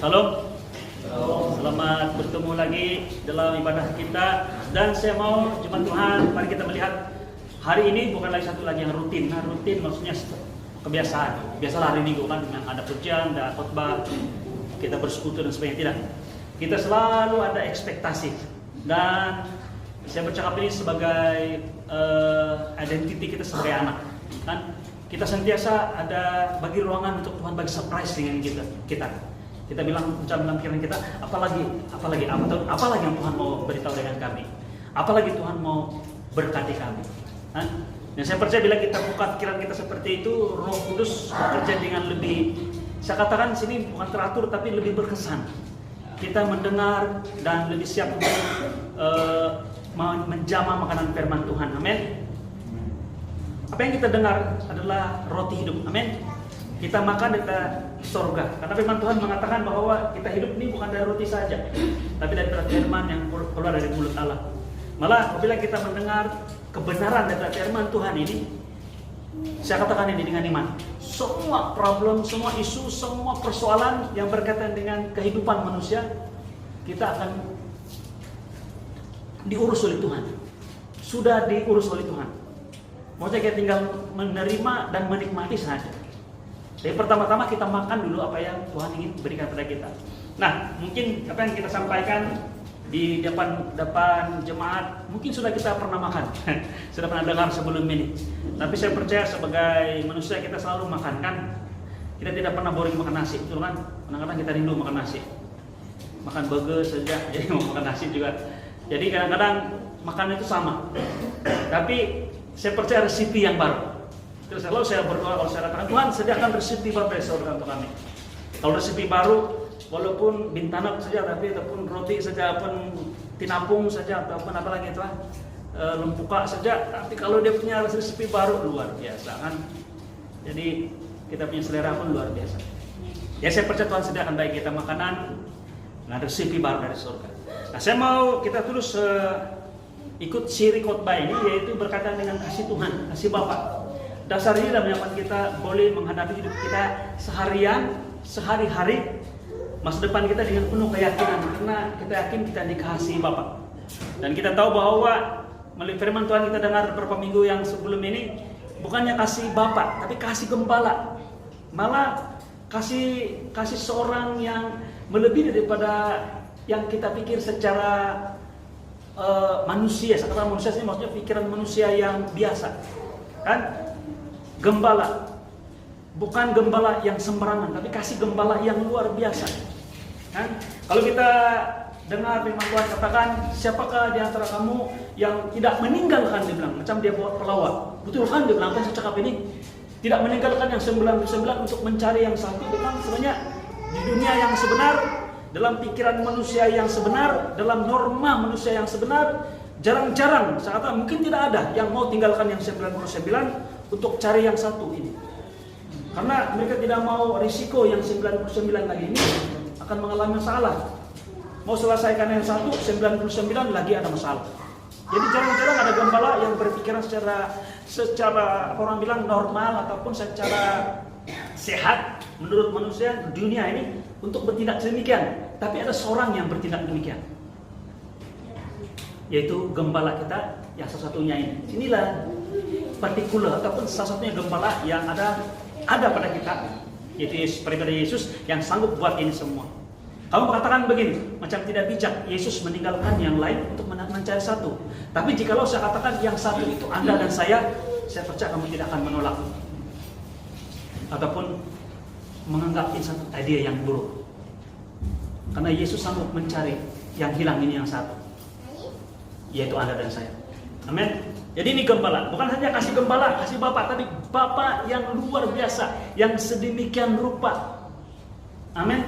Shalom. Selamat bertemu lagi dalam ibadah kita. Dan saya mau jemaat Tuhan, mari kita melihat hari ini bukan lagi satu lagi yang rutin. Nah, rutin maksudnya kebiasaan. Biasalah hari Minggu kan dengan ada pujian, ada khotbah, kita bersekutu dan sebagainya. Tidak. Kita selalu ada ekspektasi. Dan saya bercakap ini sebagai identiti kita sebagai anak. Kan kita sentiasa ada bagi ruangan untuk Tuhan bagi surprise dengan kita. Kita bilang dalam pikiran kita, apalagi yang Tuhan mau beritahu dengan kami, apalagi Tuhan mau berkati kami. Dan saya percaya bila kita buka pikiran kita seperti itu, Roh Kudus bekerja dengan lebih, saya katakan sini bukan teratur tapi lebih berkesan. Kita mendengar dan lebih siap untuk menjamah makanan firman Tuhan. Amin. Apa yang kita dengar adalah roti hidup. Amin. Kita makan dari surga. Karena firman Tuhan mengatakan bahwa kita hidup ini bukan dari roti saja, tapi dari firman yang keluar dari mulut Allah. Malah apabila kita mendengar kebenaran dari firman Tuhan ini, saya katakan ini dengan iman. Semua problem, semua isu, semua persoalan yang berkaitan dengan kehidupan manusia, kita akan diurus oleh Tuhan. Sudah diurus oleh Tuhan. Maksudnya kita tinggal menerima dan menikmati saja. Jadi pertama-tama kita makan dulu apa yang Tuhan ingin berikan pada kita. Nah, mungkin apa yang kita sampaikan di depan jemaat, mungkin sudah kita pernah makan, sudah pernah dengar sebelum ini. Tapi saya percaya sebagai manusia kita selalu makan kan. Kita tidak pernah boring makan nasi, betul kan? Kadang-kadang kita rindu makan nasi. Makan burger saja, jadi mau makan nasi juga. Jadi kadang-kadang makan itu sama. Tapi saya percaya resipi yang baru. Terus kalau saya berdoa, kalau saya katakan Tuhan sediakan resipi baru dari surga untuk kami. Kalau resipi baru, walaupun bintanak saja, tapi ataupun roti saja, ataupun tinapung saja, ataupun apa lagi itu lempuka saja. Tapi kalau dia punya resipi baru luar biasa kan. Jadi kita punya selera pun luar biasa. Ya saya percaya Tuhan sediakan bagi kita makanan dengan resipi baru dari surga. Nah saya mau kita terus ikut siri khotbah ini, yaitu berkaitan dengan kasih Tuhan, kasih Bapa. Dasar ini dalam menyebabkan kita boleh menghadapi hidup kita seharian, sehari-hari, masa depan kita dengan penuh keyakinan, karena kita yakin kita dikasihi Bapa. Dan kita tahu bahwa melalui firman Tuhan kita dengar beberapa minggu yang sebelum ini, bukannya kasih Bapa, tapi kasih Gembala. Malah kasih seorang yang melebihi daripada yang kita pikir secara manusia. Sekarang manusia ini maksudnya pikiran manusia yang biasa, kan? Gembala, bukan gembala yang sembarangan, tapi kasih Gembala yang luar biasa. Kan? Kalau kita dengar firman Tuhan katakan, siapakah di antara kamu yang tidak meninggalkan, dia bilang, macam dia buat pelawak. Betul kan dia bilang, kan saya cakap ini, tidak meninggalkan yang 99 untuk mencari yang satu. Memang sebenarnya di dunia yang sebenar, dalam pikiran manusia yang sebenar, dalam norma manusia yang sebenar, jarang-jarang, saya kata mungkin tidak ada yang mau tinggalkan yang 99 untuk cari yang satu ini. Karena mereka tidak mau risiko yang 99 lagi ini akan mengalami masalah. Mau selesaikan yang satu, 99 lagi ada masalah. Jadi jarang-jarang ada gembala yang berpikiran secara orang bilang normal ataupun secara sehat menurut manusia dunia ini untuk bertindak demikian. Tapi ada seorang yang bertindak demikian, yaitu gembala kita yang salah satunya ini. Inilah partikular ataupun salah satunya gembala yang ada pada kita, yaitu pribadi Yesus yang sanggup buat ini semua. Kamu mengatakan begini, macam tidak bijak Yesus meninggalkan yang lain untuk mencari satu. Tapi jikalau saya katakan yang satu itu Anda dan saya percaya kamu tidak akan menolak ataupun menganggap ini satu ide yang buruk. Karena Yesus sanggup mencari yang hilang ini yang satu, yaitu Anda dan saya. Amin. Jadi ini gembala, bukan hanya kasih Gembala, kasih Bapa, tapi Bapa yang luar biasa, yang sedemikian rupa. Amin.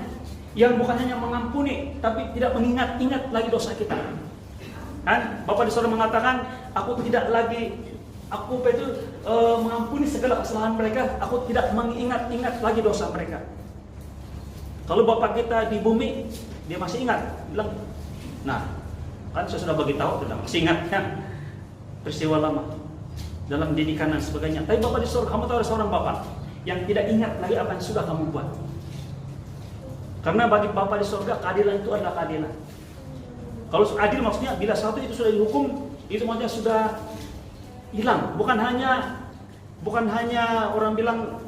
Yang bukan hanya mengampuni, tapi tidak mengingat-ingat lagi dosa kita. Kan? Bapa di surga mengatakan, aku mengampuni segala kesalahan mereka, aku tidak mengingat-ingat lagi dosa mereka. Kalau Bapa kita di bumi, dia masih ingat, bilang, nah, kan saya sudah bagi tahu, sudah masih ingat ya. Peristiwa lama dalam didikan dan sebagainya. Tapi Bapak di surga, kamu tahu ada seorang Bapak yang tidak ingat lagi apa yang sudah kamu buat. Karena bagi Bapa di surga keadilan itu adalah keadilan. Kalau adil maksudnya bila satu itu sudah dihukum, itu maksudnya sudah hilang. Bukan hanya orang bilang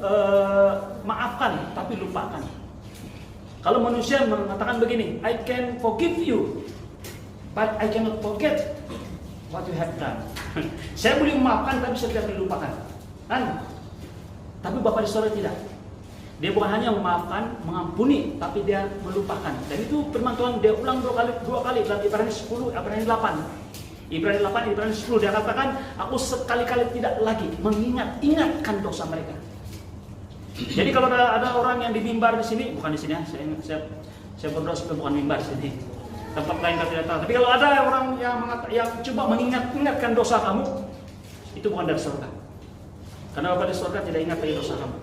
maafkan, tapi lupakan. Kalau manusia mengatakan begini, I can forgive you, but I cannot forget what you have done. Saya boleh memaafkan, tapi saya tidak boleh lupakan. Kan? Tapi Bapa di surga tidak. Dia bukan hanya memaafkan, mengampuni, tapi dia melupakan. Dan itu firman Tuhan dia ulang dua kali dalam Ibrani 10, Ibrani 8. Ibrani 8, Ibrani 10 dia katakan, aku sekali-kali tidak lagi mengingat-ingatkan dosa mereka. Jadi kalau ada orang yang di mimbar di sini, bukan di sini ya, saya berdoa supaya bukan mimbar di sini. Tempat lain kita tidak tahu. Tapi kalau ada orang yang coba mengingat-ingatkan dosa kamu, itu bukan dari surga. Karena Bapa di surga tidak ingat lagi dosa kamu.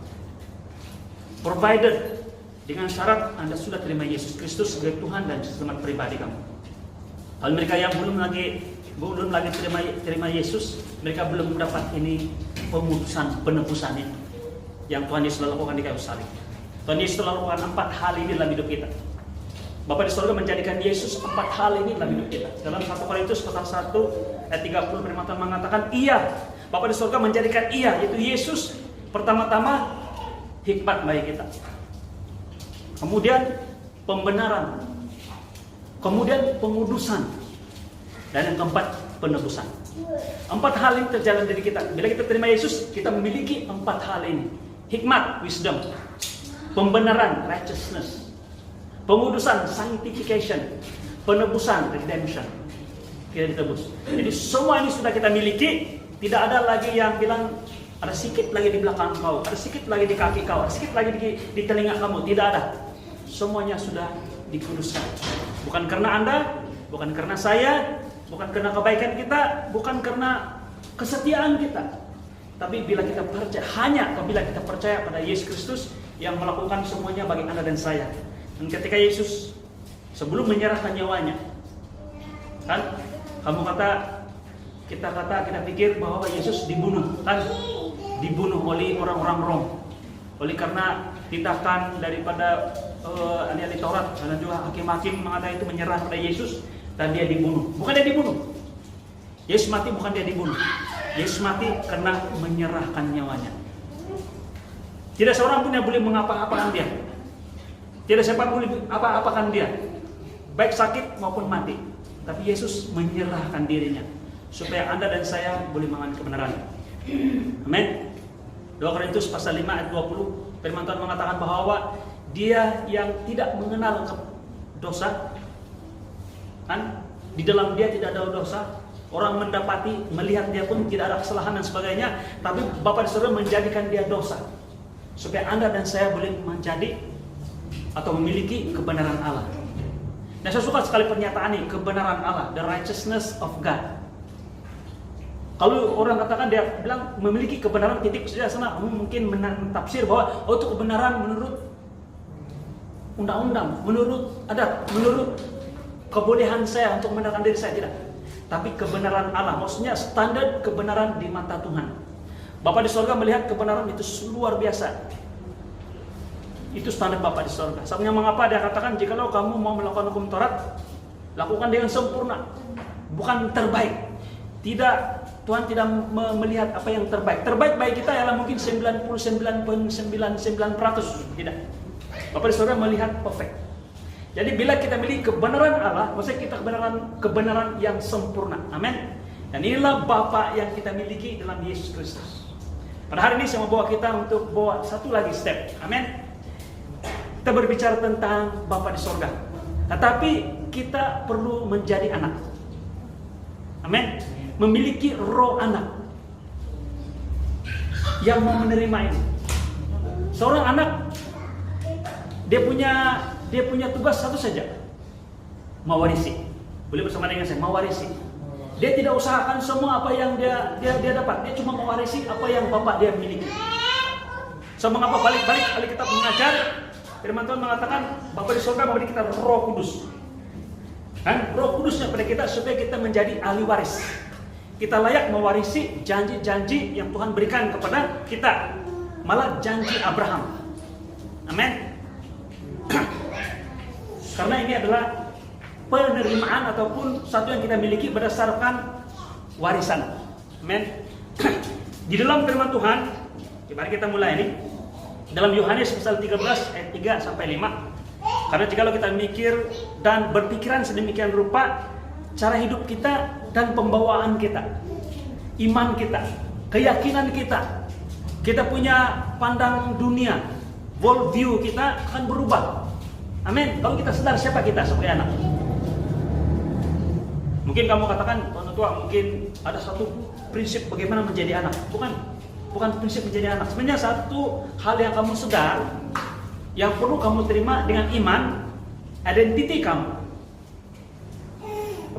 Provided dengan syarat Anda sudah terima Yesus Kristus sebagai Tuhan dan selamat pribadi kamu. Kalau mereka yang belum lagi terima Yesus, mereka belum mendapat ini penebusannya yang Tuhan Yesus lakukan di kayu salib. Tuhan Yesus telah lakukan 4 hal ini dalam hidup kita. Bapa di surga menjadikan Yesus 4 hal ini dalam hidup kita. Dalam 1 Korintus pasal 1 ayat 30 firman Tuhan mengatakan, iya, Bapa di surga menjadikan iya, yaitu Yesus pertama-tama hikmat bagi kita. Kemudian pembenaran. Kemudian pengudusan. Dan yang keempat, penebusan. 4 hal ini terjadi dari kita. Bila kita terima Yesus, kita memiliki 4 hal ini. Hikmat, wisdom. Pembenaran, righteousness. Pengudusan, sanctification. Penebusan, redemption. Kita ditebus. Jadi semua ini sudah kita miliki. Tidak ada lagi yang bilang ada sedikit lagi di belakang kau, ada sedikit lagi di kaki kau, ada sedikit lagi di telinga kamu. Tidak ada. Semuanya sudah dikuduskan. Bukan karena Anda, bukan karena saya, bukan karena kebaikan kita, bukan karena kesetiaan kita. Tapi bila kita percaya, hanya apabila kita percaya pada Yesus Kristus yang melakukan semuanya bagi Anda dan saya. Dan ketika Yesus sebelum menyerahkan nyawanya, kan kita pikir bahwa Yesus dibunuh, kan? Dibunuh oleh orang-orang Rom, oleh karena tindakan daripada ahli Taurat dan juga hakim-hakim mengatakan itu menyerah pada Yesus dan dia dibunuh. Bukan dia dibunuh. Yesus mati bukan dia dibunuh. Yesus mati karena menyerahkan nyawanya. Tidak seorang pun yang boleh mengapa-apakan dia. Tidak siapa boleh apa-apakan dia, baik sakit maupun mati. Tapi Yesus menyerahkan dirinya supaya Anda dan saya boleh mengalami kebenaran. Amin. 2 Korintus pasal 5 ayat 20 firman Tuhan mengatakan bahwa dia yang tidak mengenal dosa, kan? Di dalam dia tidak ada dosa. Orang mendapati, melihat dia pun tidak ada kesalahan dan sebagainya. Tapi Bapa di surga menjadikan dia dosa supaya Anda dan saya boleh menjadi atau memiliki kebenaran Allah. Nah, saya suka sekali pernyataan ini, kebenaran Allah, the righteousness of God. Kalau orang katakan dia bilang memiliki kebenaran titik saja sana, mungkin mentafsir bahwa itu kebenaran menurut undang-undang, menurut adat, menurut kebolehan saya untuk membenarkan diri saya, tidak. Tapi kebenaran Allah, maksudnya standar kebenaran di mata Tuhan. Bapa di surga melihat kebenaran itu luar biasa. Itu standar Bapa di surga. Sebabnya mengapa dia katakan jikalau kamu mau melakukan hukum Taurat, lakukan dengan sempurna, bukan terbaik. Tidak, Tuhan tidak melihat apa yang terbaik. Terbaik bagi kita ialah mungkin 99.99%. Tidak. Bapa di surga melihat perfect. Jadi bila kita miliki kebenaran Allah, maksudnya kita kebenaran yang sempurna. Amin. Dan inilah Bapa yang kita miliki dalam Yesus Kristus. Pada hari ini saya mau bawa kita untuk bawa satu lagi step. Amin. Kita berbicara tentang Bapa di surga. Tetapi kita perlu menjadi anak. Amin. Memiliki roh anak yang mau menerima ini. Seorang anak dia punya tugas satu saja, mewarisi. Boleh bersama dengan saya, mewarisi. Dia tidak usahakan semua apa yang dia dapat. Dia cuma mewarisi apa yang Bapak dia miliki. So mengapa balik-balik kali kita mengajar, firman Tuhan mengatakan Bapa di surga memberi kita Roh Kudus. Kan? Roh Kudusnya pada kita supaya kita menjadi ahli waris. Kita layak mewarisi janji-janji yang Tuhan berikan kepada kita. Malah janji Abraham. Amin. Karena ini adalah penerimaan ataupun satu yang kita miliki berdasarkan warisan. Amin. Di dalam firman Tuhan, mari kita mulai ini. Dalam Yohanes pasal 13 ayat 3 sampai 5. Karena jika kita mikir dan berpikiran sedemikian rupa, cara hidup kita dan pembawaan kita, iman kita, keyakinan kita, kita punya pandang dunia, world view kita akan berubah. Amin. Kalau kita sadar siapa kita sebagai anak. Mungkin kamu katakan, Tuan Tua, mungkin ada satu prinsip bagaimana menjadi anak. Bukan prinsip menjadi anak. Sebenarnya satu hal yang kamu sadar, yang perlu kamu terima dengan iman, identiti kamu.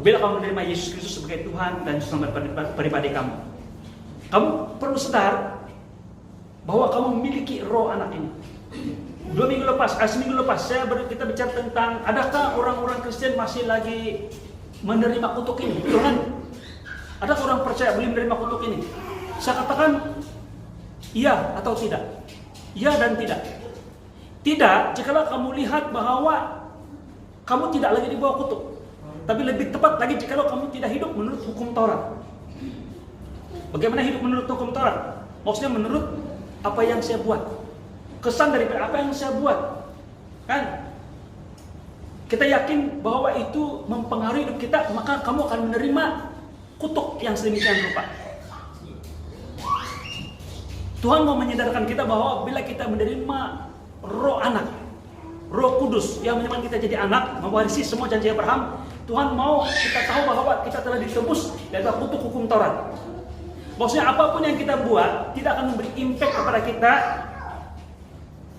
Bila kamu menerima Yesus Kristus sebagai Tuhan dan Selamat pribadi kamu, kamu perlu sadar bahwa kamu memiliki roh anak ini. Seminggu lepas kita bicara tentang adakah orang-orang Kristen masih lagi menerima kutuk ini, betul kan? Ada orang percaya boleh menerima kutuk ini? Saya katakan iya atau tidak, iya dan tidak. Tidak, jikalau kamu lihat bahwa kamu tidak lagi di bawah kutuk. Tapi lebih tepat lagi jikalau kamu tidak hidup menurut hukum Taurat. Bagaimana hidup menurut hukum Taurat? Maksudnya menurut apa yang saya buat. Kesan dari apa yang saya buat. Kan? Kita yakin bahwa itu mempengaruhi hidup kita, maka kamu akan menerima kutuk yang sedemikian rupa. Tuhan mau menyadarkan kita bahwa bila kita menerima roh anak, roh kudus yang menyebabkan kita jadi anak, mewarisi semua janji Abraham, Tuhan mau kita tahu bahwa kita telah ditebus dari kutuk hukum Taurat. Maksudnya apapun yang kita buat tidak akan memberi impact kepada kita.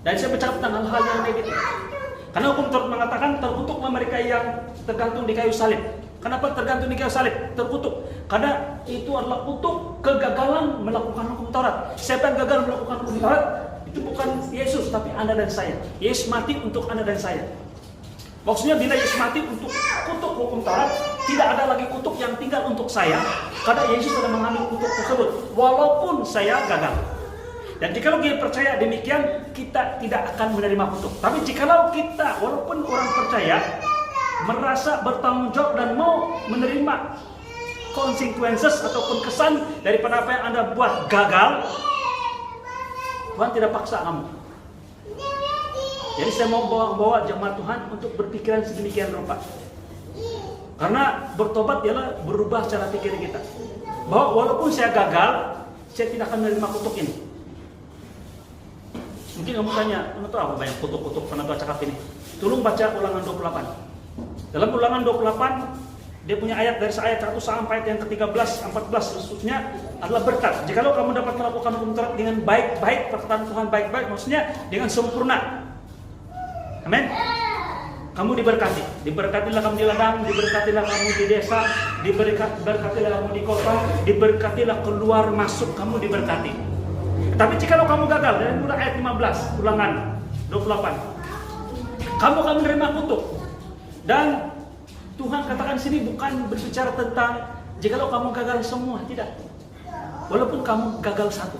Dan saya bicara tentang hal-hal yang negatif. Karena hukum Taurat mengatakan terkutuklah mereka yang tergantung di kayu salib. Kenapa tergantung di kayu salib? Terkutuk. Karena itu adalah kutuk kegagalan melakukan hukum Taurat. Siapa yang gagal melakukan hukum Taurat? Itu bukan Yesus, tapi Anda dan saya. Yesus mati untuk Anda dan saya. Maksudnya bila Yesus mati untuk kutuk hukum Taurat, tidak ada lagi kutuk yang tinggal untuk saya, karena Yesus sudah mengambil kutuk tersebut, walaupun saya gagal. Dan jikalau kita percaya demikian, kita tidak akan menerima kutuk. Tapi jikalau kita, walaupun orang percaya, merasa bertanggung jawab dan mau menerima consequences ataupun kesan daripada apa yang Anda buat gagal, Tuhan tidak paksa kamu. Jadi saya mau bawa jemaat Tuhan untuk berpikiran sedemikian rupa. Karena bertobat ialah berubah cara pikir kita. Bahwa walaupun saya gagal, saya tidak akan menerima kutuk ini. Mungkin kamu tanya, tahu apa banyak kutuk-kutuk pernah Tuhan cakap ini? Tolong baca Ulangan 28. Dalam Ulangan 28, dia punya ayat dari ayat 1 sampai ayat yang ke-13, 14 khususnya adalah berkat. Jikalau kamu dapat melakukan hukum Taurat dengan baik-baik, perkataan Tuhan baik-baik, maksudnya dengan sempurna. Amin. Kamu diberkati. Diberkatilah kamu di ladang, diberkatilah kamu di desa, diberkatilah kamu di kota, diberkatilah keluar masuk, kamu diberkati. Tapi jikalau kamu gagal, dari mulai ayat 15, Ulangan 28, kamu akan menerima kutuk. Dan Tuhan katakan sini bukan berbicara tentang jikalau kamu gagal semua, tidak. Walaupun kamu gagal satu.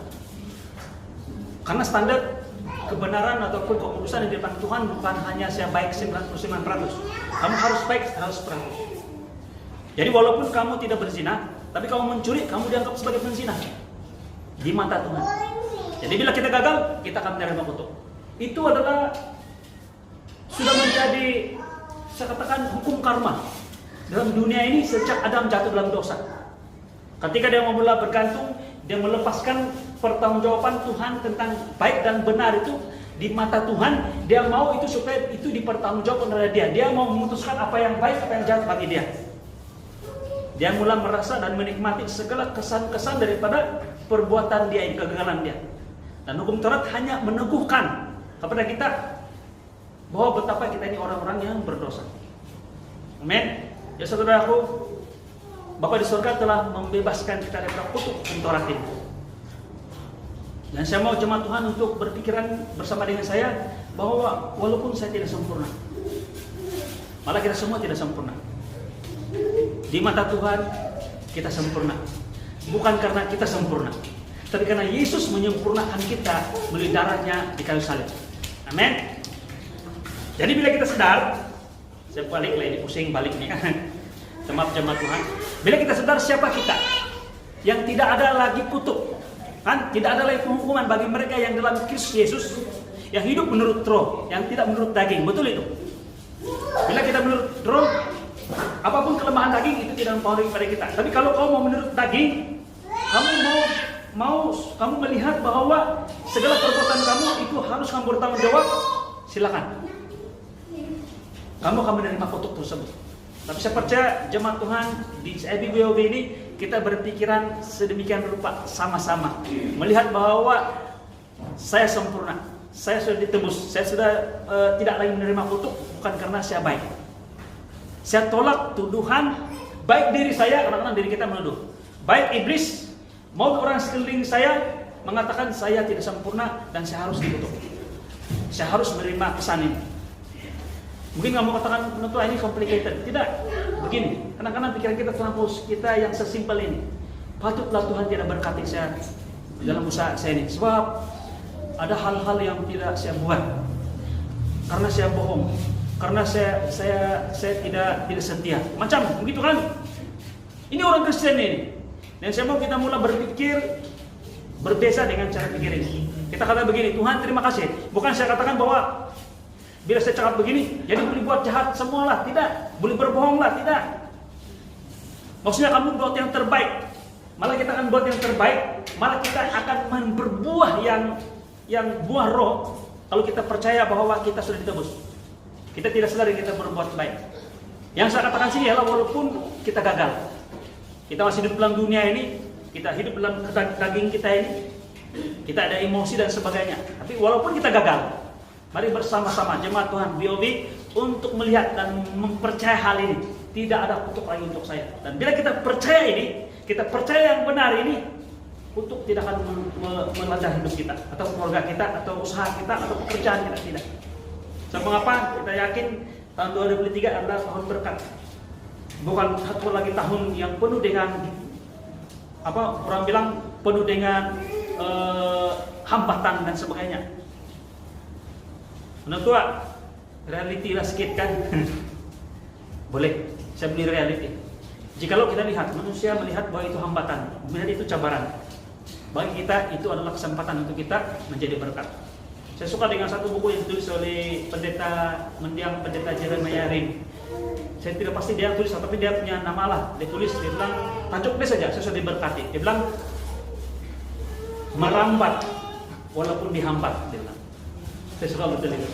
Karena standar kebenaran ataupun kekudusan di depan Tuhan bukan hanya saya baik 99%. Kamu harus baik 100%. Jadi walaupun kamu tidak berzina, tapi kamu mencuri, kamu dianggap sebagai penzina di mata Tuhan. Jadi bila kita gagal, kita akan menerima kutuk. Itu adalah sudah menjadi, saya katakan, hukum karma dalam dunia ini sejak Adam jatuh dalam dosa. Ketika dia memulai bergantung, dia melepaskan pertanggungjawaban Tuhan tentang baik dan benar itu di mata Tuhan. Dia mau itu supaya itu dipertanggungjawabkan oleh dia. Dia mau memutuskan apa yang baik, apa yang jahat bagi dia. Dia mulai merasa dan menikmati segala kesan-kesan daripada perbuatan dia, kegagalan dia. Dan hukum Taurat hanya meneguhkan kepada kita bahwa betapa kita ini orang-orang yang berdosa. Amin. Ya saudaraku, Bapa di surga telah membebaskan kita dari kutuk hukum Taurat ini. Dan saya mau jemaat Tuhan untuk berpikiran bersama dengan saya bahwa walaupun saya tidak sempurna, malah kita semua tidak sempurna. Di mata Tuhan kita sempurna. Bukan karena kita sempurna, tapi karena Yesus menyempurnakan kita melalui darahnya di kayu salib. Amin. Jadi bila kita sadar Saya balik lagi, pusing balik nih kan. Jemaat Tuhan. Bila kita sadar siapa kita, yang tidak ada lagi kutuk, kan? Tidak ada lagi penghukuman bagi mereka yang dalam Kristus Yesus, yang hidup menurut roh, yang tidak menurut daging. Betul itu. Bila kita menurut roh, apapun kelemahan daging itu tidak mempengaruhi pada kita. Tapi kalau kau mau menurut daging, kamu melihat bahwa segala perbuatan kamu itu harus kamu bertanggung jawab, silakan. Kamu akan menerima kutuk tersebut. Tapi saya percaya jemaat Tuhan di IBBOB ini kita berpikiran sedemikian rupa sama-sama melihat bahwa saya sempurna, saya sudah ditebus, saya sudah tidak lagi menerima kutuk bukan karena saya baik. Saya tolak tuduhan baik diri saya, kadang-kadang diri kita menuduh, baik iblis maupun orang sekeliling saya mengatakan saya tidak sempurna dan saya harus dikutuk. Saya harus menerima pesan ini. Mungkin nggak mau katakan menentu ini complicated. Tidak, begini. Kadang-kadang pikiran kita terlampau kita yang sesimpel ini. Patutlah Tuhan tidak berkati saya dalam usaha saya ini. Sebab ada hal-hal yang tidak saya buat karena saya bohong, karena saya tidak setia. Macam begitu kan? Ini orang Kristen ini. Dan saya mau kita mulai berpikir berbeda dengan cara pikir ini. Kita kata begini, Tuhan terima kasih. Bukan saya katakan bahwa bila saya cakap begini, jadi boleh buat jahat semualah, tidak. Boleh berbohonglah, tidak. Maksudnya kamu buat yang terbaik. Malah kita akan buat yang terbaik, malah kita akan berbuah yang buah roh kalau kita percaya bahwa kita sudah ditebus. Kita tidak sadar kita berbuat baik. Yang saya katakan sini adalah walaupun kita gagal, kita masih hidup dalam dunia ini, kita hidup dalam daging kita ini, kita ada emosi dan sebagainya. Tapi walaupun kita gagal, mari bersama-sama jemaat Tuhan BOB untuk melihat dan mempercayai hal ini. Tidak ada kutuk lagi untuk saya. Dan bila kita percaya ini, kita percaya yang benar ini, kutuk tidak akan melanda hidup kita, atau keluarga kita, atau usaha kita, atau pekerjaan kita, tidak. Sebab mengapa? Kita yakin tahun 2003 adalah tahun berkat. Bukan satu lagi tahun yang penuh dengan orang bilang penuh dengan hambatan dan sebagainya. Menurut reality lah sedikit kan. Boleh, saya beli reality. Jikalau kita lihat, manusia melihat bahwa itu hambatan, melihat itu cabaran. Bagi kita itu adalah kesempatan untuk kita menjadi berkat. Saya suka dengan satu buku yang ditulis oleh mendiang pendeta Jeremiah Rim. Saya tidak pasti dia tulis, tapi dia punya nama lah. Dia tulis, dia bilang tajuknya saja, saya sudah diberkati. Dia bilang merambat walaupun dihambat. Dia bilang. Saya suka betul itu.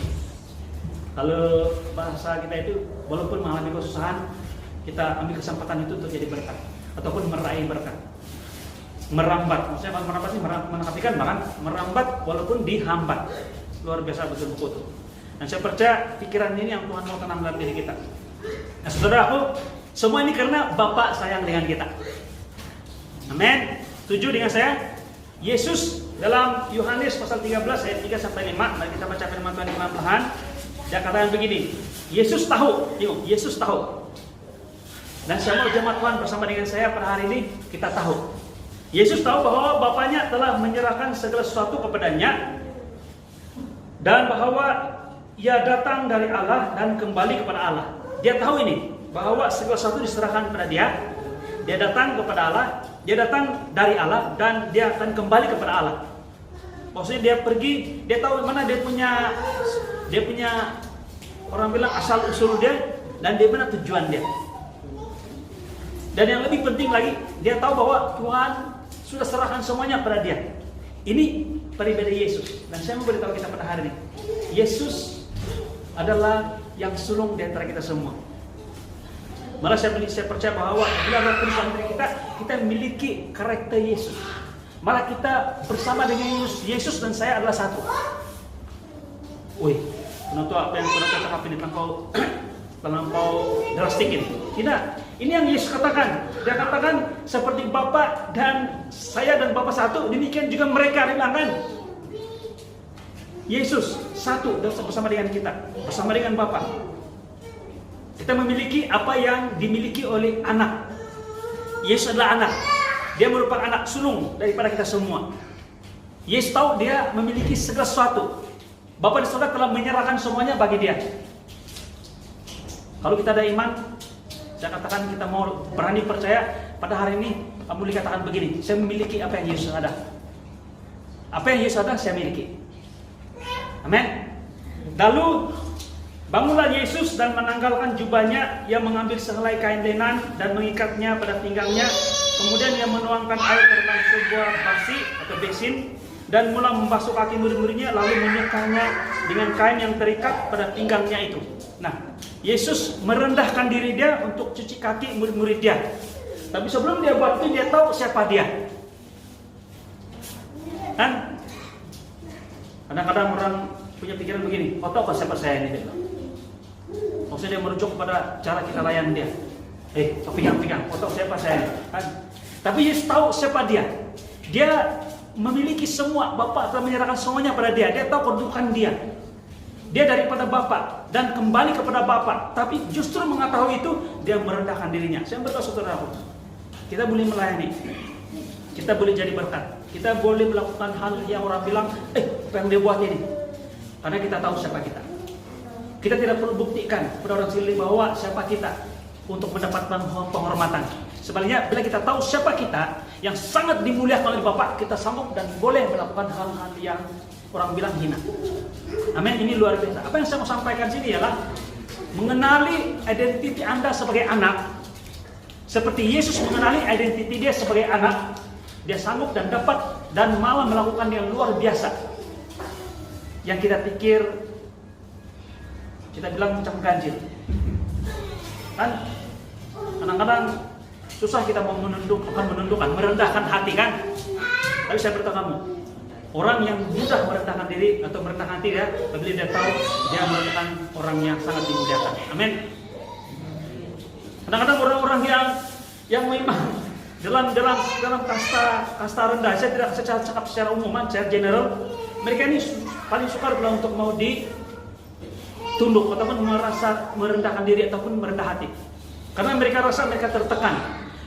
Kalau bahasa kita itu, walaupun mengalami kesusahan, kita ambil kesempatan itu untuk jadi berkat ataupun meraih berkat. Merambat, maksudnya merambat ini menafikan bahkan merambat walaupun dihambat. Luar biasa betul buku itu. Dan saya percaya pikiran ini yang Tuhan mau tanam dalam diri kita. Nah, saudaraku, semua ini karena Bapak sayang dengan kita. Amin. Setuju dengan saya? Yesus dalam Yohanes pasal 13 ayat 3 sampai 5, mari kita baca firman Tuhan pelan-pelan. Dia katakan begini, Yesus tahu, Yesus tahu. Dan semua jemaat Tuhan bersama dengan saya pada hari ini kita tahu. Yesus tahu bahwa Bapaknya telah menyerahkan segala sesuatu kepadanya dan bahwa Ia datang dari Allah dan kembali kepada Allah. Dia tahu ini, bahwa segala sesuatu diserahkan kepada Dia. Dia datang kepada Allah, dia datang dari Allah dan dia akan kembali kepada Allah. Maksudnya dia pergi, dia tahu mana dia punya orang bilang asal usul dia dan di mana tujuan dia. Dan yang lebih penting lagi, dia tahu bahwa Tuhan sudah serahkan semuanya pada dia. Ini pribadi Yesus. Dan saya mau beritahu kita pada hari ini, Yesus adalah yang sulung di antara kita semua. Malah saya percaya bahwa bila ada tulisan diri kita memiliki karakter Yesus. Malah kita bersama dengan Yesus dan saya adalah satu. Wih, menurut apa yang sudah cakap ini terlampau drastik ini. Tidak, ini yang Yesus katakan. Dia katakan seperti Bapa dan saya dan Bapa satu, demikian juga mereka, dia bilang kan. Yesus satu bersama dengan kita, bersama dengan Bapa. Kita memiliki apa yang dimiliki oleh anak. Yesus adalah anak. Dia merupakan anak sulung daripada kita semua. Yesus tahu dia memiliki segala sesuatu. Bapa di surga telah menyerahkan semuanya bagi dia. Kalau kita ada iman, saya katakan kita mau berani percaya, pada hari ini kamu dikatakan begini, saya memiliki apa yang Yesus ada. Apa yang Yesus ada, saya miliki. Amin. Lalu bangunlah Yesus dan menanggalkan jubahnya. Ia mengambil sehelai kain lenan dan mengikatnya pada pinggangnya. Kemudian ia menuangkan air ke dalam sebuah basi atau besin dan mulai membasuh kaki murid-muridnya, lalu menyekanya dengan kain yang terikat pada pinggangnya itu. Nah, Yesus merendahkan diri dia untuk cuci kaki murid-murid dia. Tapi sebelum dia buat itu, dia tahu siapa dia. Kan? Kadang-kadang orang punya pikiran begini, oh tahu siapa saya ini? Maksudnya dia merujuk kepada cara kita layan dia. Pegang-pegang, oh tahu siapa saya ini? Kan? Tapi Yesus tahu siapa dia. Dia memiliki semua, Bapa telah menyerahkan semuanya pada dia. Dia tahu kedudukan dia. Dia daripada Bapa dan kembali kepada Bapa. Tapi justru mengetahui itu, dia merendahkan dirinya. Saya berkata saudaraku, kita boleh melayani, kita boleh jadi berkat, kita boleh melakukan hal yang orang bilang, apa yang dia buat ini? Karena kita tahu siapa kita. Kita tidak perlu buktikan kepada orang sekeliling bahwa siapa kita untuk mendapatkan penghormatan. Sebaliknya, bila kita tahu siapa kita yang sangat dimuliakan oleh Bapa, kita sanggup dan boleh melakukan hal-hal yang orang bilang hina. Amin, ini luar biasa. Apa yang saya mau sampaikan sini ialah mengenali identiti Anda sebagai anak. Seperti Yesus mengenali identiti dia sebagai anak, dia sanggup dan dapat dan malah melakukan yang luar biasa. Yang kita pikir, kita bilang macam ganjil. Kan? Kadang-kadang susah kita mau menundukkan, merendahkan hati kan? Tapi saya berkata kamu, orang yang mudah merendahkan diri atau merendahkan hati dia, apabila dia tahu dia merupakan orang yang sangat dimuliakan. Amin. Kadang-kadang orang-orang yang memang dalam kasta rendah, saya tidak cakap secara umum, secara general, mereka ini paling sukar bila untuk mau ditunduk ataupun merasa merendahkan diri ataupun merendah hati. Karena mereka rasa mereka tertekan,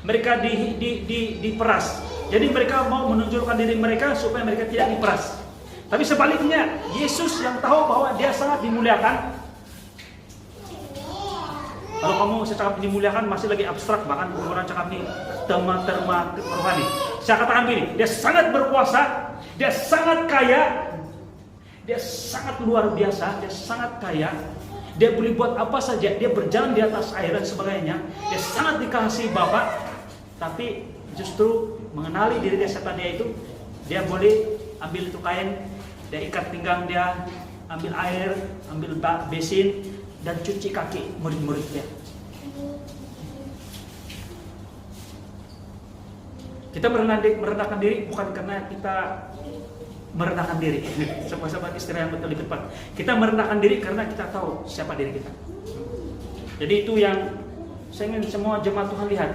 mereka diperas. Jadi mereka mau menunjukkan diri mereka supaya mereka tidak diperas. Tapi sebaliknya, Yesus yang tahu bahwa dia sangat dimuliakan. Kalau kamu cakap dimuliakan masih lagi abstrak, bahkan orang cakap ini terma rohani. Saya katakan begini, dia sangat berkuasa, dia sangat kaya, dia sangat luar biasa, dia sangat kaya. Dia boleh buat apa saja, dia berjalan di atas air dan sebagainya. Dia sangat dikasihi Bapa, tapi justru mengenali diri dia siapa dia itu, dia boleh ambil itu kain, dia ikat pinggang dia, ambil air, ambil besin, dan cuci kaki murid-murid dia. Kita merendahkan diri bukan karena kita merendahkan diri, sahabat istri yang betul tepat. Kita merendahkan diri karena kita tahu siapa diri kita. Jadi itu yang saya ingin semua jemaat Tuhan lihat,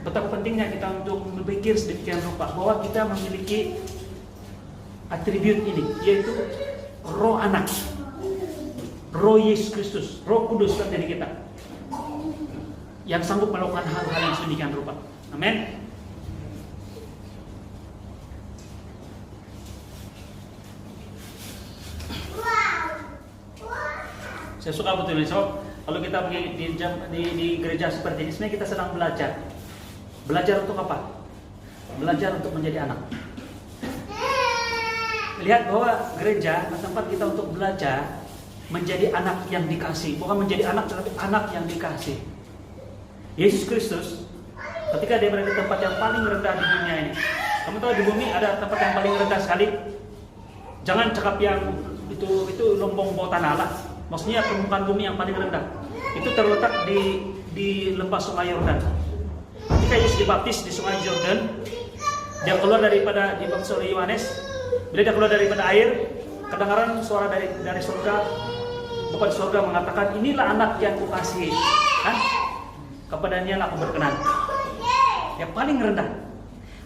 betapa pentingnya kita untuk berpikir sedemikian rupa bahwa kita memiliki atribut ini, yaitu roh anak, roh Yesus Kristus, roh kudus dalam diri kita, yang sanggup melakukan hal-hal yang sedemikian rupa. Amin. Saya suka betul ini, so kalau kita pergi di gereja seperti ini, sebenarnya kita sedang belajar. Belajar untuk apa? Belajar untuk menjadi anak. Lihat bahwa gereja tempat kita untuk belajar menjadi anak yang dikasih, bukan menjadi anak tetapi anak yang dikasih. Yesus Kristus ketika dia berada di tempat yang paling rendah di dunia ini. Kamu tahu di bumi ada tempat yang paling rendah sekali. Jangan cakap yang itu lombong bawah tanah lah. Maksudnya permukaan bumi yang paling rendah. Itu terletak di lembah Sungai Yordan. Ketika Yesus dibaptis di Sungai Yordan, dia keluar daripada dibaptis oleh Yohanes. Bila dia keluar daripada air, kedengaran suara dari surga. Bapa di surga mengatakan, inilah anak yang kukasihi, kan? Kepadanya aku berkenan. Yang paling rendah.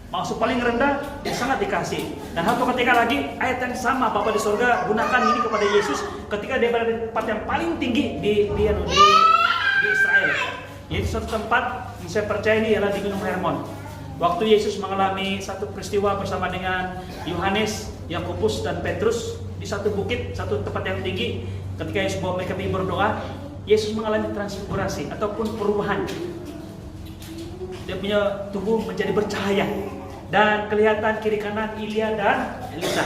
Maksud paling rendah, dia sangat dikasih. Dan satu ketika lagi, ayat yang sama Bapa di surga gunakan ini kepada Yesus ketika dia berada di tempat yang paling tinggi di Israel. Yaitu satu tempat yang saya percaya ini adalah di Gunung Hermon. Waktu Yesus mengalami satu peristiwa bersama dengan Yohanes, Yakobus dan Petrus di satu bukit, satu tempat yang tinggi. Ketika Yesus bawa mereka pergi berdoa, Yesus mengalami transfigurasi ataupun perubahan. Dia punya tubuh menjadi bercahaya dan kelihatan kiri kanan Ilya dan Elisa.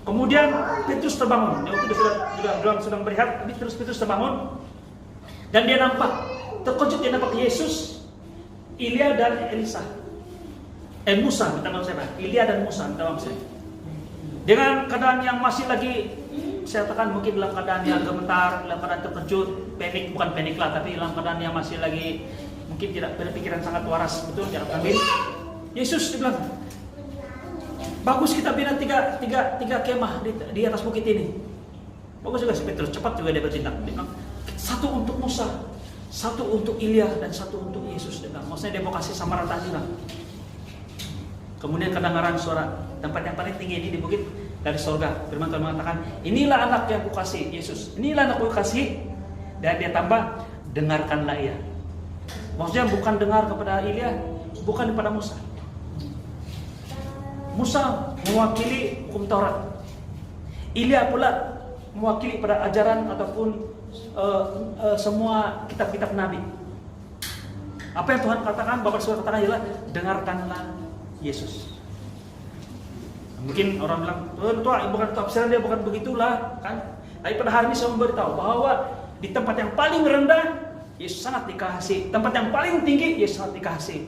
Kemudian Petrus terbangun. Waktu dia sedang berehat, Petrus terbangun dan dia terkejut dia nampak Yesus, Ilya dan Elisa. Musa, minta maaf saya, Ilya dan Musa, minta maaf saya. Dengan keadaan yang masih lagi, saya katakan mungkin dalam keadaan yang gemetar, dalam keadaan terkejut, bukan panik lah, tapi dalam keadaan yang masih lagi mungkin tidak berpikiran sangat waras, betul, jangan ambil. Yesus dibilang, bagus kita bina tiga kemah di atas bukit ini. Bagus juga si Petrus, cepat juga dia bertindak. Dia bilang, satu untuk Musa, satu untuk Ilya, dan satu untuk Yesus. Dia bilang, maksudnya dia mau kasih sama rata juga. Kemudian kedengaran suara, tempat yang paling tinggi ini di bukit dari sorga. Firman Tuhan mengatakan, inilah anak yang kukasih, Yesus. Inilah anak kukasih. Dan dia tambah, dengarkanlah ia. Maksudnya bukan dengar kepada Ilya, bukan kepada Musa. Musa mewakili hukum Taurat. Ilya pula mewakili pada ajaran ataupun semua kitab-kitab Nabi. Apa yang Tuhan katakan, Bapak Saudara katakan ialah dengarkanlah Yesus. Mungkin orang bilang, bukan tafsiran dia bukan begitulah, kan? Tapi pada hari ini saya memberitahu bahwa di tempat yang paling rendah Yesus sangat dikasihi, tempat yang paling tinggi Yesus sangat dikasihi.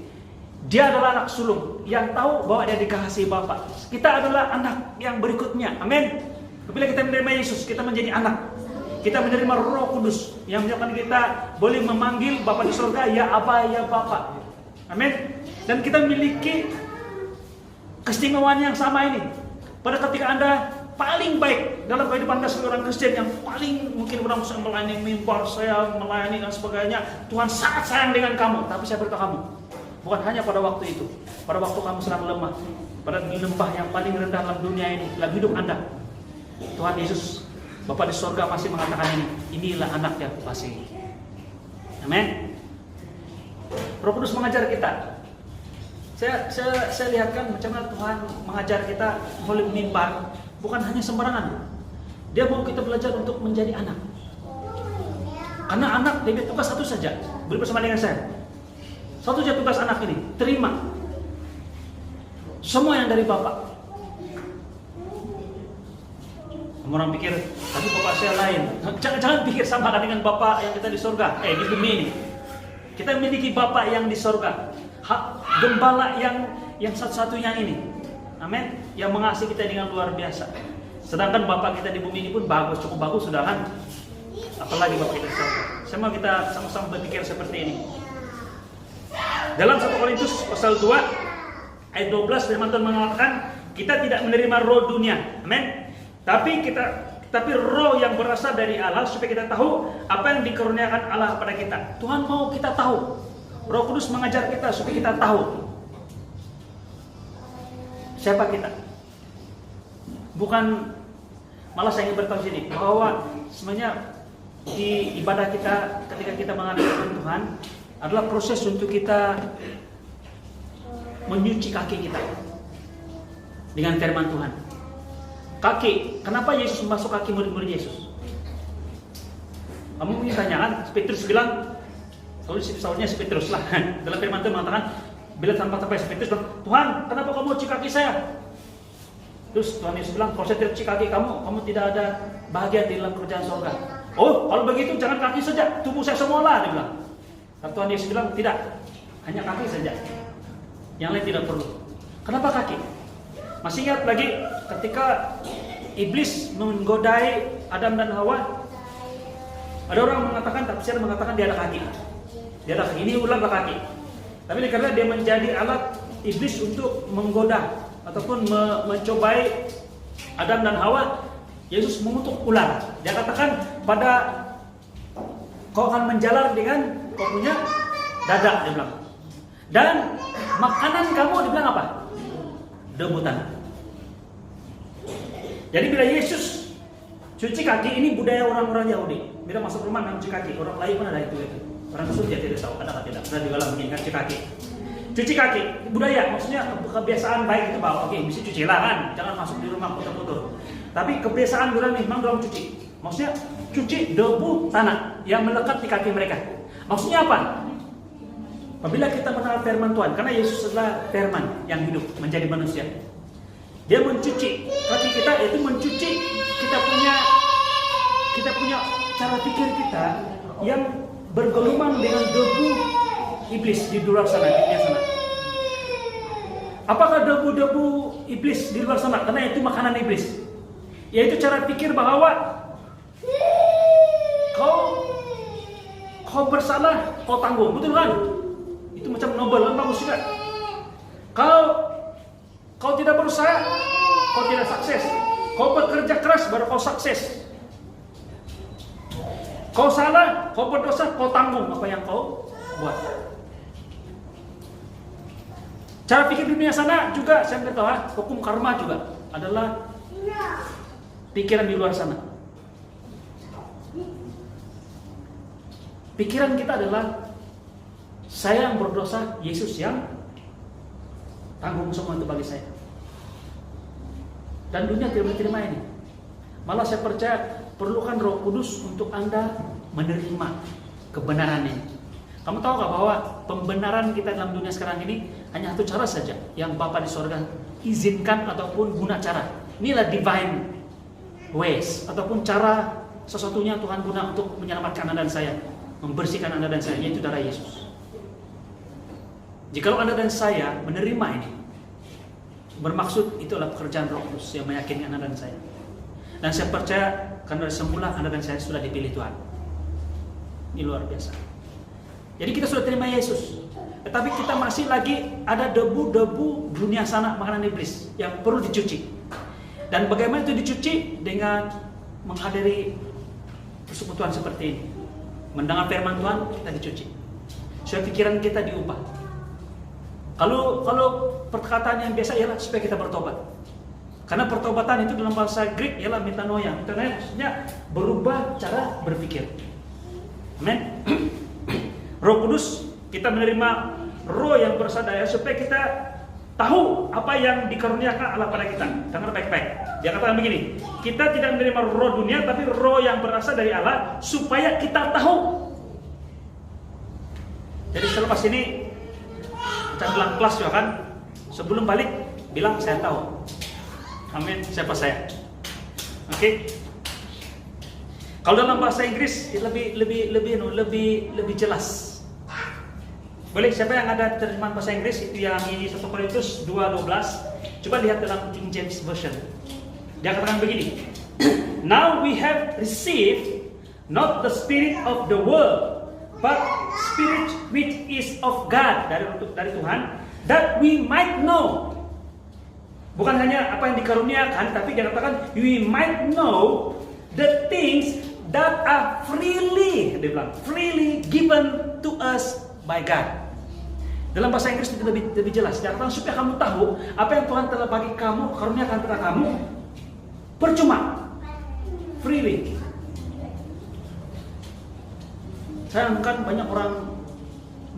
Dia adalah anak sulung yang tahu bahwa dia dikasihi Bapa. Kita adalah anak yang berikutnya. Amin. Bila kita menerima Yesus, kita menjadi anak. Kita menerima Roh Kudus yang menyebabkan kita boleh memanggil Bapa di surga, ya Aba, ya Bapa. Amin. Dan kita memiliki keistimewaan yang sama ini. Pada ketika Anda paling baik dalam kehidupan Anda sebagai orang Kristen, yang paling mungkin orang bisa melayani mimbar, saya melayani dan sebagainya, Tuhan sangat sayang dengan kamu. Tapi saya beritahu kamu, bukan hanya pada waktu itu, pada waktu kamu sedang lemah, pada lembah yang paling rendah dalam dunia ini, dalam hidup Anda, Tuhan Yesus, Bapa di surga masih mengatakan ini, inilah anak yang kukasihi. Amin. Roh Kudus mengajar kita. Saya lihatkan macam mana Tuhan mengajar kita melalui mimbar, bukan hanya sembarangan. Dia mau kita belajar untuk menjadi anak. Karena anak dia tugas satu saja, beri bersama dengan saya. Satu saja tugas anak ini, terima semua yang dari Bapak. Orang pikir, tapi Bapak saya lain. Jangan pikir sama dengan Bapak yang kita di surga, di bumi ini. Kita memiliki Bapak yang di surga, Gembala yang satu-satunya ini, amin, yang mengasihi kita dengan luar biasa. Sedangkan Bapak kita di bumi ini pun bagus, cukup bagus sudah kan. Apalagi Bapak kita di surga. Saya mau kita sama-sama berpikir seperti ini. Dalam 1 Korintus pasal 2 ayat 12 firman Tuhan mengatakan, kita tidak menerima roh dunia, amin. Tapi roh yang berasal dari Allah supaya kita tahu apa yang dikaruniakan Allah kepada kita. Tuhan mau kita tahu. Roh Kudus mengajar kita supaya kita tahu siapa kita. Bukan, malah saya ingin beritahu sini bahwa sebenarnya di ibadah kita ketika kita mengandalkan Tuhan adalah proses untuk kita menyuci kaki kita dengan firman Tuhan. Kaki, kenapa Yesus masuk kaki murid-murid Yesus? Kamu mungkin tanyakan, Petrus bilang, soalnya si Petrus lah, dalam firman Tuhan mengatakan, bila sampai si Petrus bilang, Tuhan, kenapa kamu cuci kaki saya? Terus Tuhan Yesus bilang, kalau saya tidak cuci kaki kamu tidak ada bahagia di dalam kerjaan surga. Oh, kalau begitu jangan kaki saja, tubuh saya semua lah, dia bilang. Dan Tuhan Yesus bilang, tidak, hanya kaki saja, yang lain tidak perlu. Kenapa kaki? Masih ingat lagi ketika iblis menggodai Adam dan Hawa, ada orang mengatakan, tafsir mengatakan dia ada kaki. Dia ada kaki, ini ulanglah kaki. Tapi karena dia menjadi alat iblis untuk menggoda ataupun mencobai Adam dan Hawa, Yesus mengutuk ular. Dia katakan, kau akan menjalar dengan kau punya dada, dia bilang. Dan makanan kamu dibilang apa? Debu tanah. Jadi bila Yesus cuci kaki, ini budaya orang-orang Yahudi. Bila masuk rumah cuci kaki, orang lain mana ada itu. Orang Kristen dia tidak tahu, ada tidak. Pernah juga lah mengingat cuci kaki. Cuci kaki, budaya, maksudnya kebiasaan baik itu bahwa oke, mesti cuci lah kan, jangan masuk di rumah kotor-kotor. Tapi kebiasaan dulu memang dorong cuci. Maksudnya cuci debu tanah yang melekat di kaki mereka. Maksudnya apa? Apabila kita mengenal firman Tuhan, karena Yesus adalah firman yang hidup menjadi manusia. Dia mencuci kaki kita, yaitu mencuci kita punya cara pikir kita yang bergelumang dengan debu iblis di luar sana, di dunia sana. Apakah debu-debu iblis di luar sana? Karena itu makanan iblis. Yaitu cara pikir bahwa kau bersalah, kau tanggung, betul kan? Itu macam Nobel, kan bagus juga. Kau tidak berusaha, kau tidak sukses. Kau bekerja keras, baru kau sukses. Kau salah, kau berdosa, kau tanggung apa yang kau buat. Cara pikir dunia sana juga, saya beritahu, hukum karma juga adalah pikiran di luar sana. Pikiran kita adalah saya yang berdosa, Yesus yang tanggung semua itu bagi saya. Dan dunia tidak menerima ini. Malah saya percaya perlukan Roh Kudus untuk Anda menerima kebenaran ini. Kamu tahu gak bahwa pembenaran kita dalam dunia sekarang ini hanya satu cara saja yang Bapa di sorga izinkan ataupun guna cara. Inilah divine ways ataupun cara sesuatunya Tuhan guna untuk menyelamatkan Anda dan saya, membersihkan Anda dan saya, yaitu darah Yesus. Jikalau Anda dan saya menerima ini, bermaksud itulah pekerjaan Roh Kudus yang meyakinkan Anda dan saya. Dan saya percaya karena dari semula Anda dan saya sudah dipilih Tuhan. Ini luar biasa. Jadi kita sudah terima Yesus, tetapi kita masih lagi ada debu-debu dunia sana, makanan iblis yang perlu dicuci. Dan bagaimana itu dicuci? Dengan menghadiri persekutuan seperti ini, mendengar firman Tuhan, kita dicuci. Supaya pikiran kita diubah. Kalau perkataan yang biasa ialah supaya kita bertobat. Karena pertobatan itu dalam bahasa Greek ialah metanoia. Metanoia maksudnya berubah cara berpikir. Amin. Roh Kudus, kita menerima roh yang berasal dari Allah supaya kita tahu apa yang dikaruniakan Allah pada kita. Dengar baik-baik. Dia katakan begini, kita tidak menerima roh dunia, tapi roh yang berasal dari Allah supaya kita tahu. Jadi selepas ini kita bilang kelas juga kan, sebelum balik bilang saya tahu. Amin. Siapa saya? Oke. Kalau dalam bahasa Inggris lebih jelas. Boleh, siapa yang ada terjemahan bahasa Inggris itu yang ini 1 Korintus 2:12. Coba lihat dalam King James Version. Dia katakan begini. Now we have received not the spirit of the world, but spirit which is of God, dari Tuhan, that we might know. Bukan hanya apa yang dikaruniakan, tapi dia katakan we might know the things that are freely, dia bilang, freely given to us by God. Dalam bahasa Inggris itu lebih jelas. Dia katakan supaya kamu tahu apa yang Tuhan telah bagi kamu, karuniakan kepada kamu, percuma, freely. Sayangkan banyak orang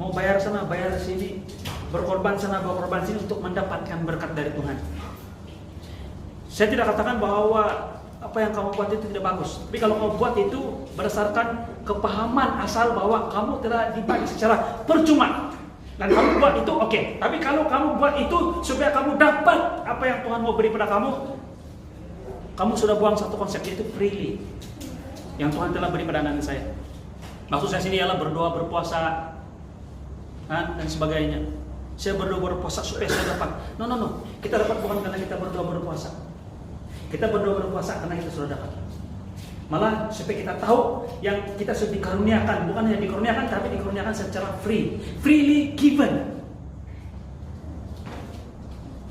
mau bayar sana, bayar sini, berkorban sana, berkorban sini untuk mendapatkan berkat dari Tuhan. Saya tidak katakan bahwa apa yang kamu buat itu tidak bagus. Tapi kalau kamu buat itu berdasarkan kepahaman asal bahwa kamu telah dibagi secara percuma dan kamu buat itu oke. Tapi kalau kamu buat itu supaya kamu dapat apa yang Tuhan mau beri pada kamu sudah buang satu konsep, yaitu freely yang Tuhan telah beri pada anak saya. Maksud saya sini ialah berdoa, berpuasa, dan sebagainya. Saya berdoa berpuasa supaya saya dapat. No. Kita dapat bukan karena kita berdoa berpuasa. Kita berdoa berpuasa karena kita sudah dapat. Malah supaya kita tahu yang kita sudah dikaruniakan, bukan hanya dikaruniakan, tapi dikaruniakan secara freely given.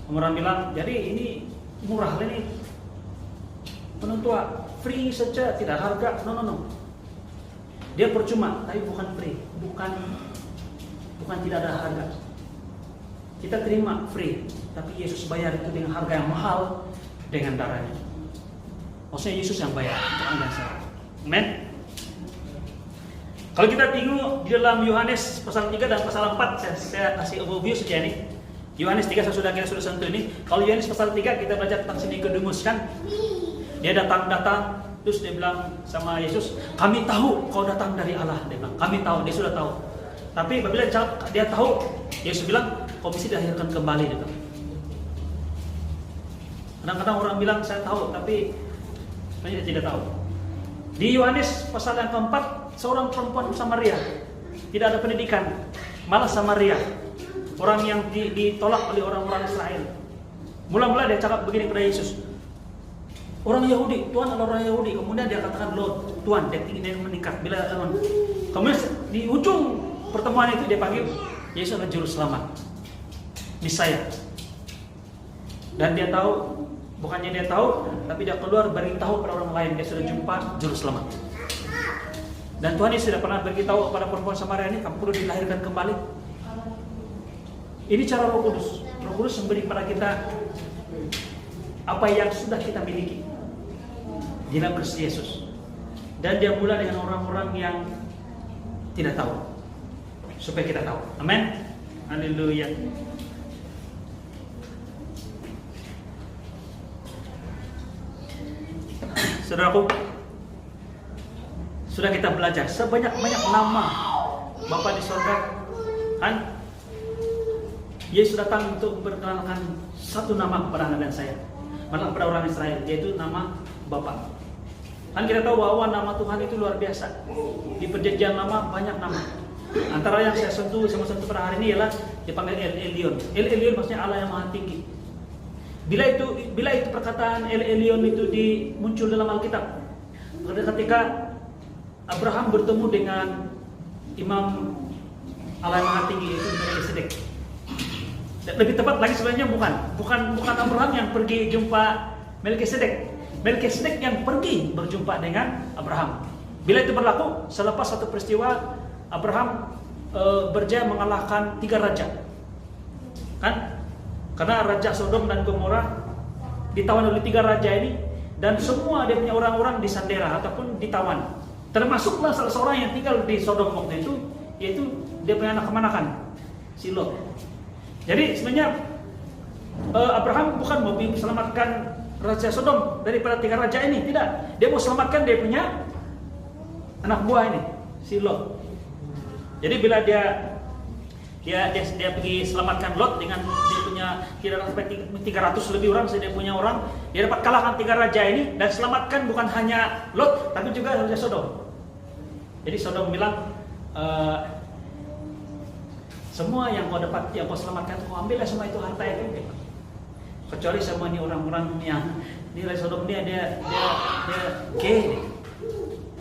Orang bilang, jadi ini murah ini, penentua free saja, tidak harga. No. Dia percuma, tapi bukan free, bukan tidak ada harga. Kita terima free, tapi Yesus bayar itu dengan harga yang mahal, dengan darahnya. Maksudnya Yesus yang bayar untuk Anda dan saya. Amen. Kalau kita tengok di dalam Yohanes pasal 3 dan pasal 4, saya kasih overview saja nih. Yohanes 3 kita sudah sentuh ini. Kalau Yohanes pasal 3 kita belajar tentang si Nikodemus kan. Dia datang Terus dia bilang sama Yesus, kami tahu kau datang dari Allah. Dia bilang, kami tahu, dia sudah tahu. Tapi apabila dia tahu, Yesus bilang, kau mesti dilahirkan kembali. Dia bilang. Kadang-kadang orang bilang saya tahu, tapi sebenarnya tidak tahu. Di Yohanes pasal yang keempat, seorang perempuan Samaria, tidak ada pendidikan, malah Samaria, orang yang ditolak oleh orang-orang Israel. Mula-mula dia cakap begini kepada Yesus, orang Yahudi, Tuhan adalah orang Yahudi. Kemudian dia katakan, Lord, Tuhan, dia ingin meningkat. Kemudian di ujung pertemuan itu dia panggil Yesus adalah juru selamat, Mesaya. Dan dia tahu, bukannya dia tahu, tapi dia keluar beritahu kepada orang lain, dia sudah jumpa juru selamat. Dan Tuhan Yesus sudah pernah beritahu kepada perempuan Samaria ini, kamu perlu dilahirkan kembali. Ini cara Roh Kudus. Roh Kudus memberi kepada kita apa yang sudah kita miliki di dalam Kristus Yesus. Dan dia mulai dengan orang-orang yang tidak tahu, supaya kita tahu. Amin. Haleluya. Saudaraku, sudah kita belajar sebanyak-banyak nama Bapa di surga, kan? Yesus datang untuk memperkenalkan satu nama kepada Anda dan saya, malah kepada orang Israel, yaitu nama Bapa. Kan kita tahu bahwa nama Tuhan itu luar biasa. Di perjanjian lama banyak nama. Antara yang saya sentuh pada hari ini ialah dipanggil El Elyon. El Elyon maksudnya Allah yang Maha Tinggi. Bila itu perkataan El Elyon itu muncul dalam Alkitab, ketika Abraham bertemu dengan Imam Allah yang Maha Tinggi, yaitu Melkisedek. Lebih tepat lagi sebenarnya bukan Abraham yang pergi jumpa Melkisedek. Melkisedek yang pergi berjumpa dengan Abraham. Bila itu berlaku, selepas satu peristiwa Abraham berjaya mengalahkan 3 raja, kan? Karena Raja Sodom dan Gomora ditawan oleh 3 raja ini, dan semua dia punya orang-orang disandera ataupun ditawan. Termasuklah salah seorang yang tinggal di Sodom waktu itu, yaitu dia punya anak kemanakan, si Lot. Jadi sebenarnya Abraham bukan mau selamatkan Raja Sodom daripada 3 raja ini, tidak. Dia mau selamatkan dia punya anak buah ini, si Lot. Jadi bila dia pergi selamatkan Lot dengan dia punya kira-kira sampai 300 lebih orang, dia punya orang, dia dapat kalahkan 3 raja ini dan selamatkan bukan hanya Lot tapi juga Raja Sodom. Jadi Sodom bilang, semua yang kau selamatkan, kau ambillah semua itu harta itu. Kecuali sama ini orang-orang yang di Raja Sodom dia gay.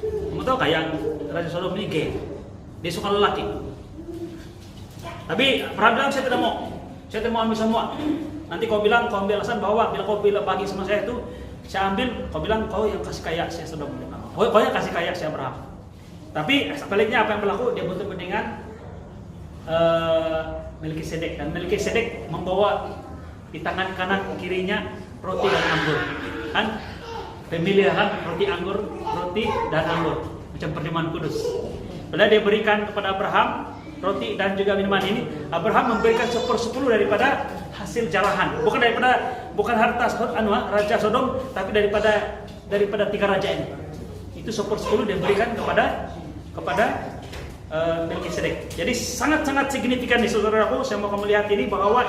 Kamu tahu gak yang Raja Sodom ini gay? Dia suka lelaki. Tapi Abraham bilang, saya tidak mau ambil semua. Nanti kau ambil alasan bahwa bila kau bagi sama saya itu, saya ambil, kau bilang kau yang kasih kaya saya Sodom. Kau yang kasih kaya saya Abraham. Tapi sebaliknya apa yang berlaku, dia bertemu dengan Melkisedek, dan Melkisedek membawa di tangan kanan kirinya roti dan anggur, kan? Pemilihan roti dan anggur, macam perjamuan kudus. Bila dia berikan kepada Abraham roti dan juga minuman ini, Abraham memberikan 1/10 daripada hasil jarahan, bukan harta Raja Sodom, tapi daripada 3 raja ini. Itu 1/10 dia berikan kepada Melkisedek. Jadi sangat-sangat signifikan nih saudaraku. Saya mau kamu lihat ini bahwa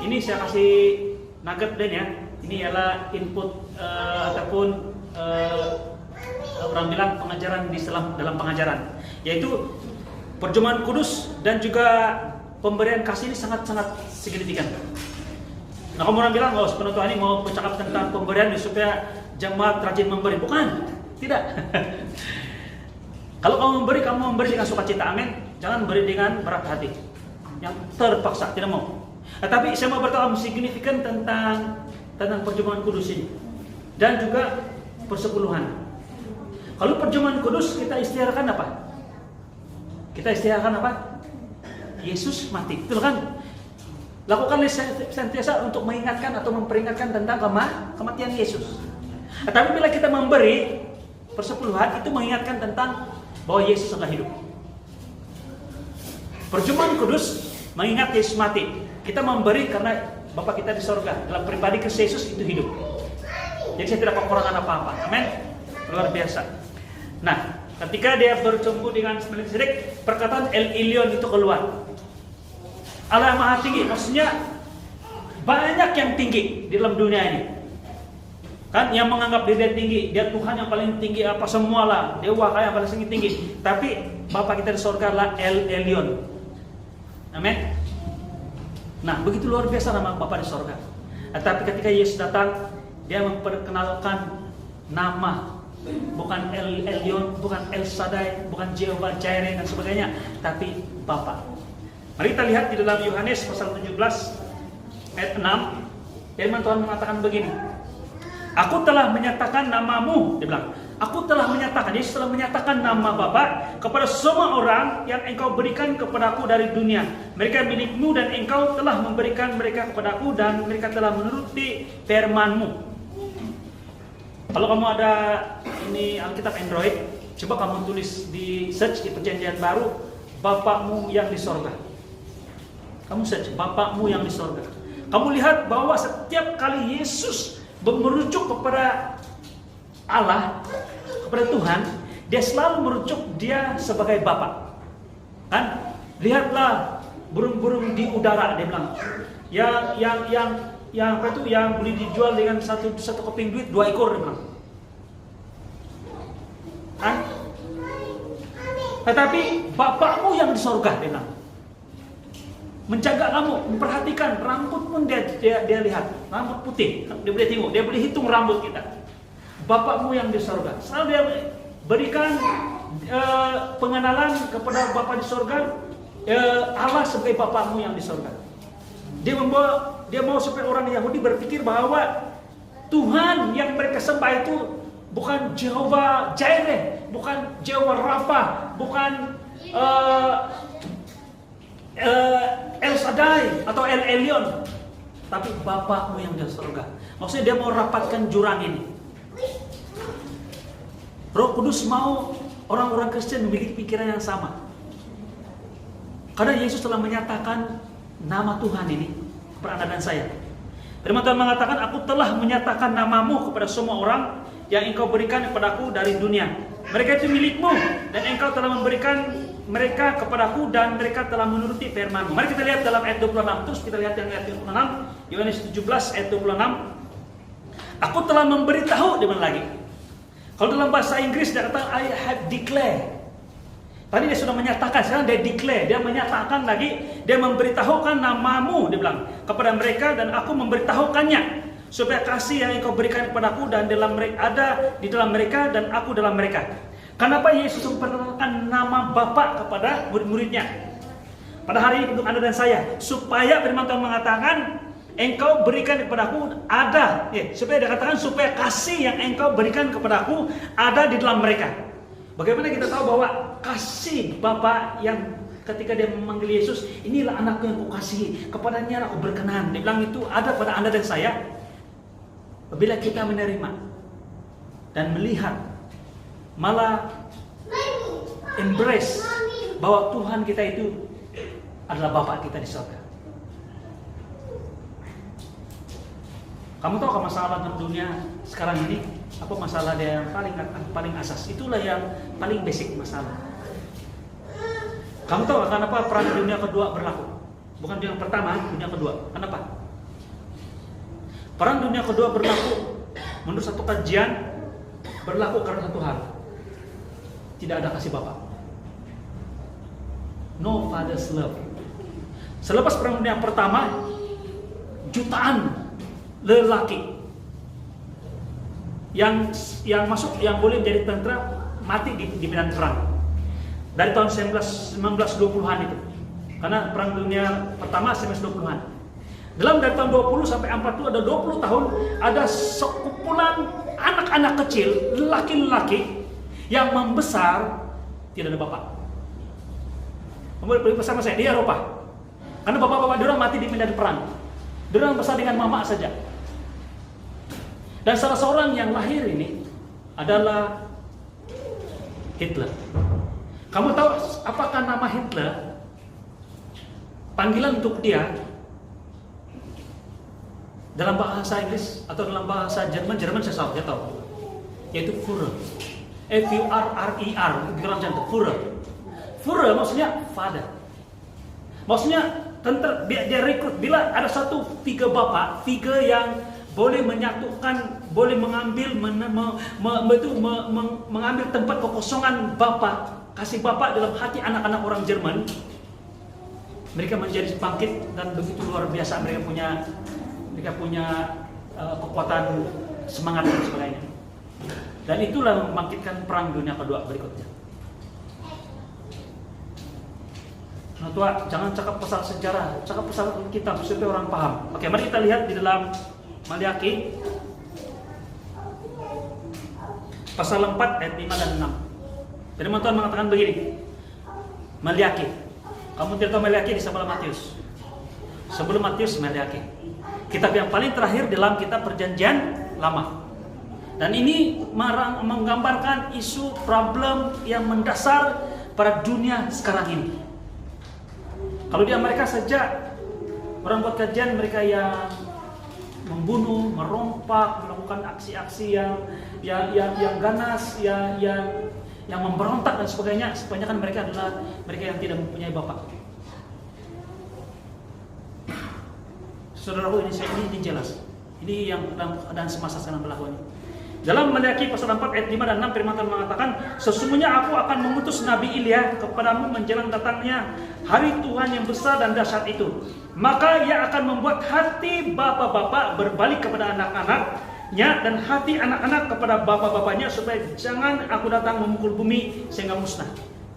ini saya kasih nugget dan ya. Ini adalah input ataupun orang bilang pengajaran di dalam pengajaran, yaitu perjamuan kudus dan juga pemberian kasih ini sangat-sangat signifikan. Nah, kamu orang bilang, oh sepenuh Tuhan ini mau bercakap tentang pemberian supaya jemaat rajin memberi. Bukan, tidak. Kalau kamu memberi dengan sukacita, amin. Jangan memberi dengan berat hati, yang terpaksa, tidak mau. Tapi saya mau beritahu signifikan tentang perjamuan kudus ini dan juga persepuluhan. Kalau perjamuan kudus kita istiharkan apa? Yesus mati, betul kan? Lakukanlah sentiasa untuk mengingatkan atau memperingatkan tentang kematian Yesus. Tapi bila kita memberi persepuluhan, itu mengingatkan tentang bahwa Yesus adalah hidup. Perjamuan kudus mengingat Yesus mati. Kita memberi karena Bapa kita di sorga dalam pribadi Kristus Yesus itu hidup. Jadi saya tidak kekurangan apa-apa. Amin. Luar biasa. Nah, ketika dia berjumpa dengan Melkisedek, perkataan El Elyon itu keluar. Allah yang Maha Tinggi, maksudnya banyak yang tinggi di dalam dunia ini. Kan yang menganggap dia tinggi, dia Tuhan yang paling tinggi apa semualah, dewa yang paling tinggi. Tapi Bapa kita di surga adalah El Elyon. Amin. Nah, begitu luar biasa nama Bapa di surga. Tapi ketika Yesus datang, dia memperkenalkan nama, bukan El Elyon, bukan El Shaddai, bukan Jehovah Jireh dan sebagainya, tapi Bapa. Mari kita lihat di dalam Yohanes pasal 17 ayat 6, firman Tuhan mengatakan begini. Aku telah menyatakan namamu, dia bilang. Aku telah menyatakan, Yesus telah menyatakan nama Bapa kepada semua orang yang engkau berikan kepadaku dari dunia. Mereka milikmu dan engkau telah memberikan mereka kepadaku dan mereka telah menuruti firman-Mu. Kalau kamu ada ini Alkitab Android, coba kamu tulis di search di Perjanjian Baru, Bapakmu yang di sorga. Kamu search Bapakmu yang di sorga. Kamu lihat bahwa setiap kali Yesus merujuk kepada Allah, kepada Tuhan, dia selalu merujuk dia sebagai Bapa. Kan? Lihatlah burung-burung di udara, dia bilang. Yang apa itu? Yang boleh dijual dengan satu keping duit 2 ekor, dia bilang. Kan? Tetapi Bapakmu yang di sorga, dia bilang, menjaga kamu, memperhatikan rambut pun dia lihat, rambut putih, dia boleh tengok, dia boleh hitung rambut kita. Bapakmu yang di sorga, selalu dia berikan pengenalan kepada Bapa di sorga, Allah sebagai Bapakmu yang di sorga. Dia mau supaya orang Yahudi berpikir bahwa Tuhan yang mereka sembah itu bukan Jehovah Jireh, bukan Jehovah Rafa, bukan El Shaddai atau El Elyon, tapi Bapakmu yang di surga. Maksudnya dia mau rapatkan jurang ini. Roh Kudus mau orang-orang Kristen memiliki pikiran yang sama. Karena Yesus telah menyatakan nama Tuhan ini kepada Anda dan saya. Firman Tuhan mengatakan, aku telah menyatakan namamu kepada semua orang yang engkau berikan kepadaku dari dunia. Mereka itu milikmu dan engkau telah memberikan mereka kepadaku dan mereka telah menuruti firman-Mu. Mari kita lihat dalam ayat 26. Terus kita lihat yang ayat 26, Yohanes 17 ayat 26. Aku telah memberitahu, dia bilang lagi. Kalau dalam bahasa Inggris dia kata I have declared. Tadi dia sudah menyatakan, sekarang dia declare, dia menyatakan lagi, dia memberitahukan namamu, dia bilang kepada mereka dan aku memberitahukannya supaya kasih yang engkau berikan kepadaku dan dalam mereka ada di dalam mereka dan aku dalam mereka. Kenapa Yesus memperkenalkan nama Bapa kepada murid-muridnya? Pada hari ini untuk Anda dan saya, supaya firman Tuhan mengatakan, engkau berikan kepadaku ada, supaya dia katakan supaya kasih yang engkau berikan kepadaku ada di dalam mereka. Bagaimana kita tahu bahwa kasih Bapa yang ketika dia memanggil Yesus, inilah anakku yang kukasihi, kepadanya aku berkenan. Dia bilang itu ada pada Anda dan saya. Apabila kita menerima dan melihat, malah embrace bahwa Tuhan kita itu adalah Bapa kita di surga. Kamu tahu masalah dalam dunia sekarang ini apa masalah dia yang paling asas? Itulah yang paling basic masalah. Kamu tahu kenapa perang dunia kedua berlaku? Bukan yang pertama, dunia kedua. Kenapa? Perang dunia kedua berlaku menurut satu kajian berlaku karena satu hal. Tidak ada kasih Bapa. No father's love. Selepas perang dunia pertama, jutaan lelaki yang masuk, yang boleh menjadi tentara mati di medan perang dari tahun 1920-an itu, karena perang dunia pertama 1920-an. Dalam dari tahun 20 sampai 40 ada 20 tahun ada sekumpulan anak-anak kecil, lelaki-lelaki yang membesar tidak ada bapak. Kamu bersama saya di Eropa, karena bapak-bapak dia mati di medan perang. Dia besar dengan mama saja. Dan salah seorang yang lahir ini adalah Hitler. Kamu tahu apakah nama Hitler? Panggilan untuk dia dalam bahasa Inggris atau dalam bahasa Jerman saya tahu. yaitu Führer. F-U-R-R-E-R, pikiran jantung, Führer. Führer maksudnya father. Maksudnya dia rekrut bila ada tiga bapak, tiga yang boleh menyatukan, boleh mengambil mengambil tempat kekosongan bapak, kasih bapak dalam hati anak-anak orang Jerman. Mereka menjadi bangkit dan begitu luar biasa, mereka punya kekuatan semangat dan sebagainya. Dan itulah membangkitkan perang dunia kedua berikutnya. Nah, tua, jangan cakap pasal sejarah, cakap pasal kitab supaya orang paham. Oke, mari kita lihat di dalam Maliaki pasal 4 ayat 5 dan 6. Firman Tuhan mengatakan begini. Maliaki. Kamu tidak tahu Maliaki di sebelah Matius. Sebelum Matius, Maliaki. Kitab yang paling terakhir dalam kitab Perjanjian Lama. Dan ini menggambarkan isu problem yang mendasar pada dunia sekarang ini. Kalau di Amerika saja orang buat kajian, mereka yang membunuh, merompak, melakukan aksi-aksi yang ganas, yang memberontak dan sebagainya. Kebanyakan mereka adalah mereka yang tidak mempunyai bapak. Saudaraku, ini jelas. Ini yang dalam keadaan semasa sekarang berlaku ini. Dalam Maliaki pasal 4 ayat 5 dan 6 firman Tuhan mengatakan, sesungguhnya aku akan mengutus Nabi Ilya kepadamu menjelang datangnya hari Tuhan yang besar dan dahsyat itu. Maka ia akan membuat hati bapak-bapak berbalik kepada anak-anaknya dan hati anak-anak kepada bapak-bapaknya, supaya jangan aku datang memukul bumi sehingga musnah.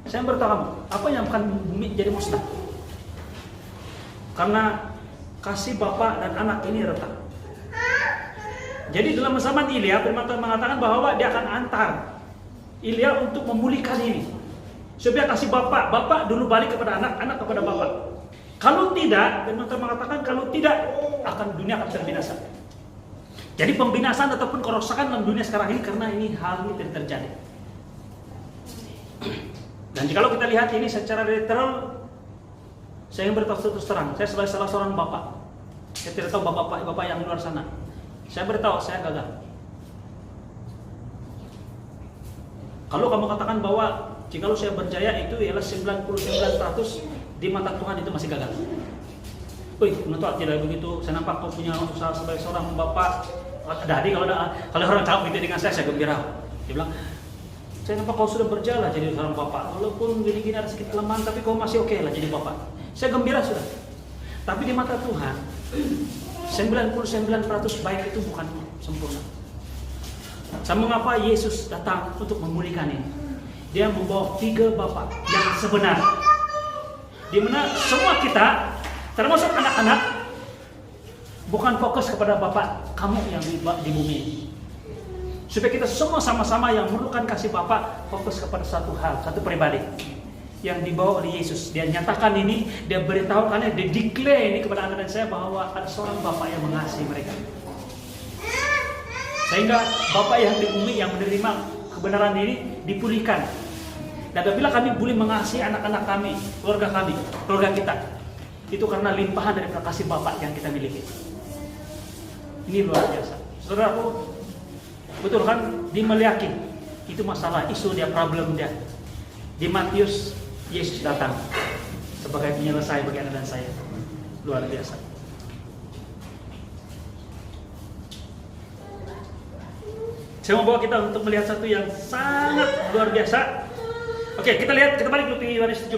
Saya beritahu kamu, apa yang akan bumi jadi musnah? Karena kasih bapak dan anak ini retak. Jadi dalam zaman Ilya, firman Tuhan mengatakan bahwa dia akan antar Ilya untuk memulihkan ini. Supaya kasih bapak dulu balik kepada anak, anak kepada bapak. Kalau tidak, firman Tuhan mengatakan kalau tidak, dunia akan terbinasa. Jadi pembinasaan ataupun kerusakan dalam dunia sekarang ini karena ini hal ini tidak terjadi. Dan jikalau kita lihat ini secara literal, saya yang beritahu terus terang, saya sebagai salah seorang bapak. Saya tidak tahu bapak yang luar sana. Saya beritahu, saya gagal. Kalau kamu katakan bahwa jikalau saya berjaya itu ialah 99% di mata Tuhan, itu masih gagal. Wih, menurut tidak begitu. Saya nampak kau punya usaha sebagai seorang bapak. Jadi kalau orang cakap gitu dengan saya gembira. Dia bilang, saya nampak kau sudah berjaya jadi seorang bapak. Walaupun gini-gini ada sedikit kelemahan, tapi kau masih oke lah jadi bapak. Saya gembira sudah. Tapi di mata Tuhan, 99% baik itu bukan sempurna. Sama mengapa Yesus datang untuk memulihkan ini? Dia membawa 3 bapak yang sebenar, di mana semua kita, termasuk anak-anak, bukan fokus kepada bapak kamu yang di bumi ini. Supaya kita semua sama-sama yang memerlukan kasih bapak, fokus kepada satu hal, satu pribadi yang dibawa oleh Yesus. Dia nyatakan ini, dia beritahukannya, dia declare ini kepada anda dan saya bahwa ada seorang bapak yang mengasihi mereka. Sehingga bapak yang di bumi yang menerima kebenaran ini dipulihkan. Dan apabila kami boleh mengasihi anak-anak kami, keluarga kita, itu karena limpahan dari kasih bapak yang kita miliki. Ini luar biasa. Saudaraku, betul kan? Di Maliaki itu masalah, isu dia, problem dia. Di Matius, Yesus datang sebagai penyelesai bagi anda dan saya. Luar biasa. Saya mau bawa kita untuk melihat satu yang sangat luar biasa. Oke, kita balik ke Yohanes 17.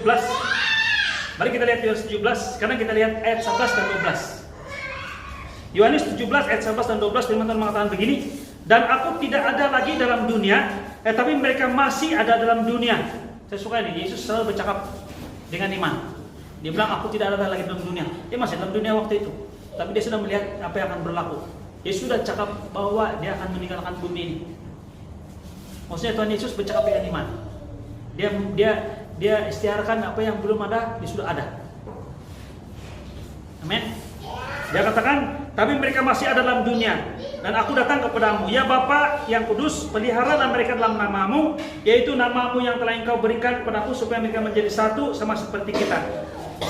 Mari kita lihat Yohanes 17. Sekarang kita lihat ayat 11 dan 12. Yohanes 17 ayat 11 dan 12, firman Tuhan mengatakan begini, dan aku tidak ada lagi dalam dunia, tapi mereka masih ada dalam dunia. Saya suka ini, Yesus selalu bercakap dengan iman. Dia bilang, aku tidak ada lagi dalam dunia. Dia masih dalam dunia waktu itu, tapi dia sudah melihat apa yang akan berlaku. Dia sudah cakap bahwa dia akan meninggalkan bumi ini. Maksudnya Tuhan Yesus bercakap dengan iman. Dia istiharkan apa yang belum ada, dia sudah ada. Amin. Dia katakan, tapi mereka masih ada dalam dunia, dan aku datang kepadamu, ya Bapa yang kudus, peliharalah mereka dalam namamu, yaitu namamu yang telah engkau berikan kepadaku, supaya mereka menjadi satu sama seperti kita.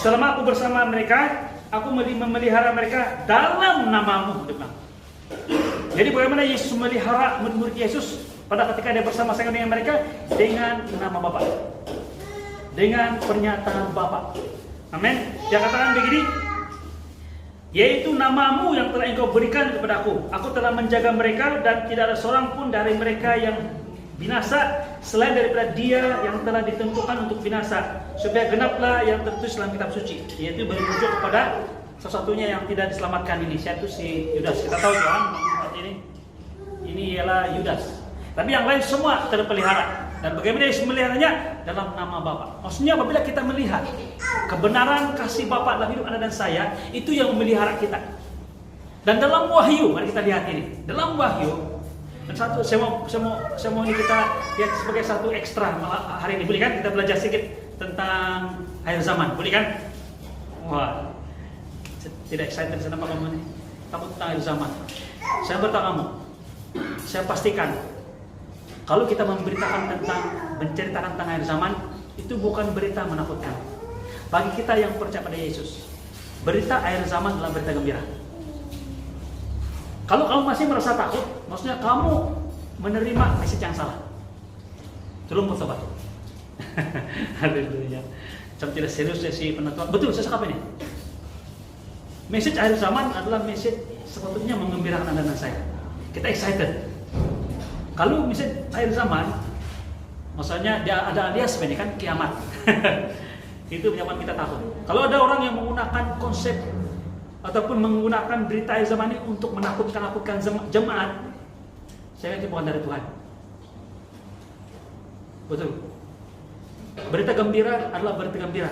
Selama aku bersama mereka, aku memelihara mereka dalam namamu. Jadi bagaimana Yesus memelihara murid-murid Yesus? pada ketika dia bersama-sama dengan mereka dengan nama Bapa, dengan pernyataan Bapa. Amin. Dia katakan begini, yaitu namamu yang telah engkau berikan kepadaku. Aku telah menjaga mereka dan tidak ada seorang pun dari mereka yang binasa selain daripada dia yang telah ditentukan untuk binasa, supaya genaplah yang tertulis dalam kitab suci, yaitu merujuk kepada sesuatunya yang tidak diselamatkan ini, yaitu si Yudas. Kita tahu kan ini ialah Yudas. Tapi yang lain semua terpelihara. Dan bagaimana Yesus meliharanya? Dalam nama Bapa. Maksudnya apabila kita melihat kebenaran kasih Bapa dalam hidup Anda dan saya, itu yang memelihara kita. Dan dalam Wahyu, mari kita lihat ini. Dalam Wahyu, dan satu saya mau ini kita lihat sebagai satu ekstra hari ini. Boleh kan kita belajar sedikit tentang akhir zaman? Boleh kan? Wah, tidak excited kenapa kamu ini? Kamu tentang akhir zaman. Saya bertanya kamu, saya pastikan kalau kita menceritakan tentang akhir zaman, itu bukan berita menakutkan. Bagi kita yang percaya pada Yesus, berita akhir zaman adalah berita gembira. Kalau kamu masih merasa takut, maksudnya kamu menerima message yang salah. Tolong bertobat. Haleluya. Macam tidak serius si penentuan. Betul, saya cakap ini. Message akhir zaman adalah message sepatutnya menggembirakan Anda dan saya. Kita excited. Kalau message akhir zaman, maksudnya dia ada alias ini kan kiamat. Itu menyebabkan kita takut. Kalau ada orang yang menggunakan konsep ataupun menggunakan berita akhir zaman ini untuk menakutkan jemaat, saya itu bukan dari Tuhan. Betul. Berita gembira adalah berita gembira.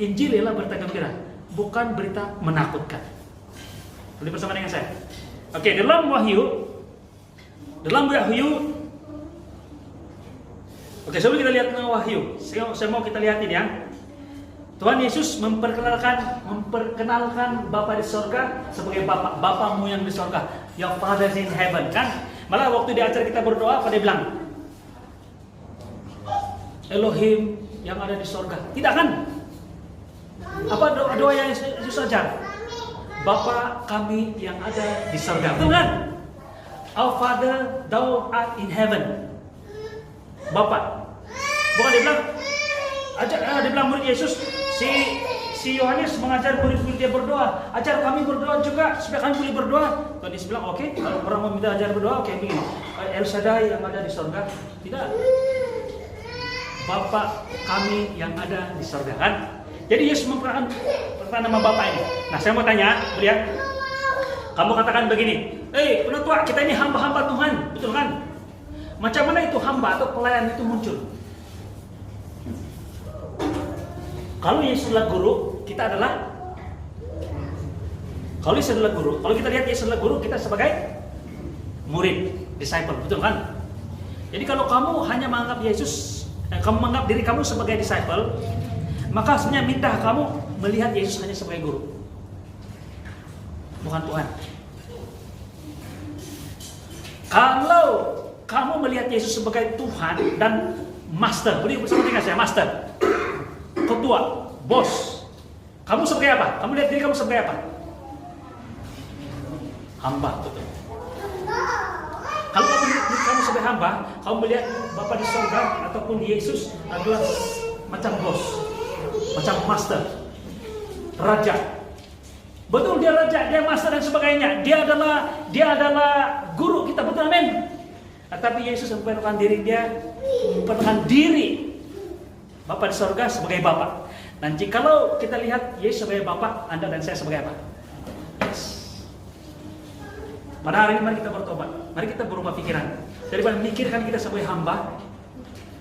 Injil adalah berita gembira, bukan berita menakutkan. Boleh bersama dengan saya? Oke, dalam Wahyu. Oke, sebelum kita lihat tentang Wahyu, saya mau kita lihat ini ya. Tuhan Yesus memperkenalkan Bapa di sorga sebagai Bapamu yang di sorga, Your Father in heaven, kan? Malah waktu di acara kita berdoa, apa dia bilang? Elohim yang ada di sorga. Tidak kan? Apa doa yang Yesus ajar? Bapa kami yang ada di sorga, betul kan? Our Father, Thou art in heaven. Bapa. Bukan dia bilang murid Yesus, si Yohanes mengajar murid-murid dia berdoa. Ajar kami berdoa juga supaya kami boleh berdoa. Tuhan Yesus bilang, oke, kalau orang mau minta ajar berdoa, oke, begini. El Shaddai yang ada di sorga. Tidak. Bapa kami yang ada di sorga, kan? Jadi Yesus memperkenalkan nama Bapa ini. Nah, saya mau tanya, lihat. Kamu katakan begini, penatua, kita ini hamba-hamba Tuhan, betul kan? Macam mana itu hamba atau pelayan itu muncul? Kalau Yesus adalah guru, kita adalah. Kalau Yesus adalah guru, kalau kita lihat Yesus adalah guru, kita sebagai murid, disciple, betul kan? Jadi kalau kamu hanya menganggap Yesus, kamu menganggap diri kamu sebagai disciple, maka sebenarnya minta kamu melihat Yesus hanya sebagai guru, bukan Tuhan. Kalau kamu melihat Yesus sebagai Tuhan dan master, boleh bersama dengan saya, master, ketua, bos, kamu sebagai apa? Kamu lihat diri kamu sebagai apa? Hamba, betul. Kalau kamu melihat diri kamu sebagai hamba, kamu melihat Bapa di surga ataupun Yesus adalah macam bos, macam master, raja. Betul, dia raja, dia master dan sebagainya. Dia adalah guru kita, betul, amin. Tapi Yesus memperkenalkan diri Bapa di surga sebagai Bapa. Dan jikalau kita lihat Yesus sebagai Bapa, Anda dan saya sebagai apa? Yes. Pada hari ini mari kita bertobat. Mari kita berubah pikiran. Daripada memikirkan kita sebagai hamba,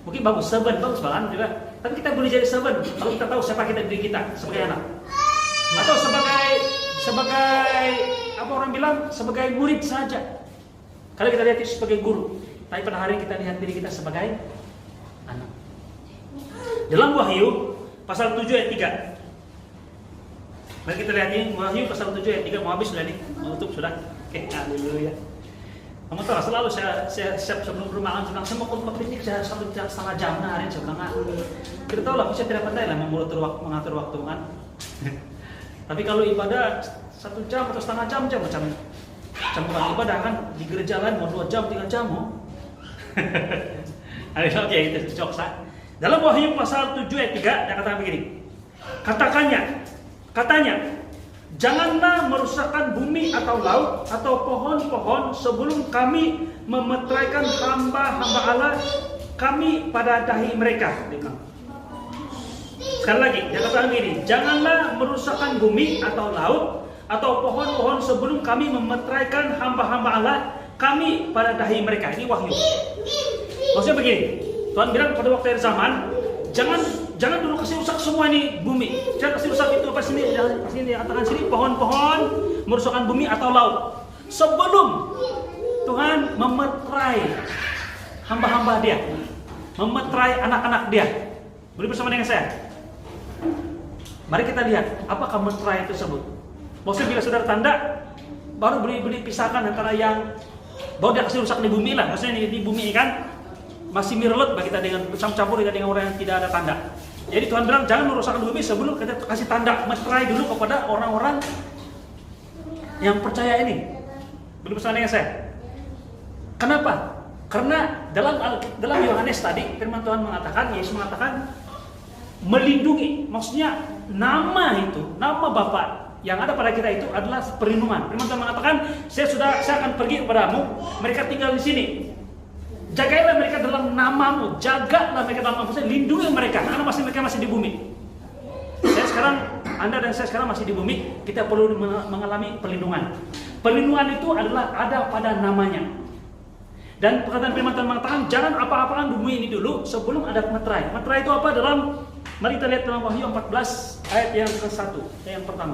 mungkin bagus, servant bagus banget juga. Tapi kita boleh jadi servant kalau kita tahu siapa kita, diri kita sebagai anak. Atau sebagai apa orang bilang, sebagai murid saja. Kalau kita lihat itu sebagai guru, tapi pada hari kita lihat diri kita sebagai anak. Dalam Wahyu pasal 7 ayat 3. Mari kita lihat ini Wahyu pasal 7 ayat 3, mau habis sudah nih, mau tutup sudah. Oke, haleluya. Kamu tahu selalu saya sebelum rumah bilang saya mau khotbah kritik, saya satu setengah jam hari saya bilang kita tahu lah, saya tidak pandai lah mengatur waktu kan. Tapi kalau ibadah 1 jam atau setengah jam macam ibadah kan di gereja lain mau 2 jam 3 jam mau. Oke, itu coksa. Dalam Wahyu pasal 7 ayat 3 dia katakan begini. Katanya, janganlah merusakkan bumi atau laut atau pohon-pohon sebelum kami memeteraikan hamba-hamba Allah kami pada dahi mereka. Sekali lagi, dia katakan begini, janganlah merusakkan bumi atau laut atau pohon-pohon sebelum kami memeteraikan hamba-hamba Allah kami pada dahi mereka. Ini Wahyu. Maksudnya begini, Tuhan bilang pada waktu akhir zaman, jangan dulu kasih rusak semua ini bumi. Jangan kasih rusak itu apa sini, katakan sini pohon-pohon, merusakkan bumi atau laut. Sebelum Tuhan memeterai hamba-hamba Dia, memeterai anak-anak Dia. Boleh bersama dengan saya? Mari kita lihat apakah meterai tersebut. Maksudnya bila saudara tanda, baru boleh pisahkan antara yang bahwa dia kasih rusak di bumi lah. Maksudnya di bumi kan masih mirlet bagi kita dengan campur kita dengan orang yang tidak ada tanda. Jadi Tuhan bilang jangan merusakkan bumi sebelum kita kasih tanda, meterai dulu kepada orang-orang yang percaya ini. Boleh bersama dengan saya? Kenapa? Karena dalam Yohanes tadi firman Tuhan mengatakan, Yesus mengatakan melindungi, maksudnya nama Bapa yang ada pada kita itu adalah perlindungan. Firman Tuhan mengatakan, saya akan pergi kepadamu, mereka tinggal di sini. Jagailah mereka dalam namamu, jagalah mereka dalam namamu, lindungi mereka karena mereka masih di bumi. Anda dan saya sekarang masih di bumi, kita perlu mengalami perlindungan. Perlindungan itu adalah ada pada namanya. Dan perkataan firman Tuhan mengatakan jangan apa-apaan bumi ini dulu sebelum ada meterai. Meterai itu apa? Mari kita lihat dalam Wahyu 14 ayat yang ke-1, yang pertama.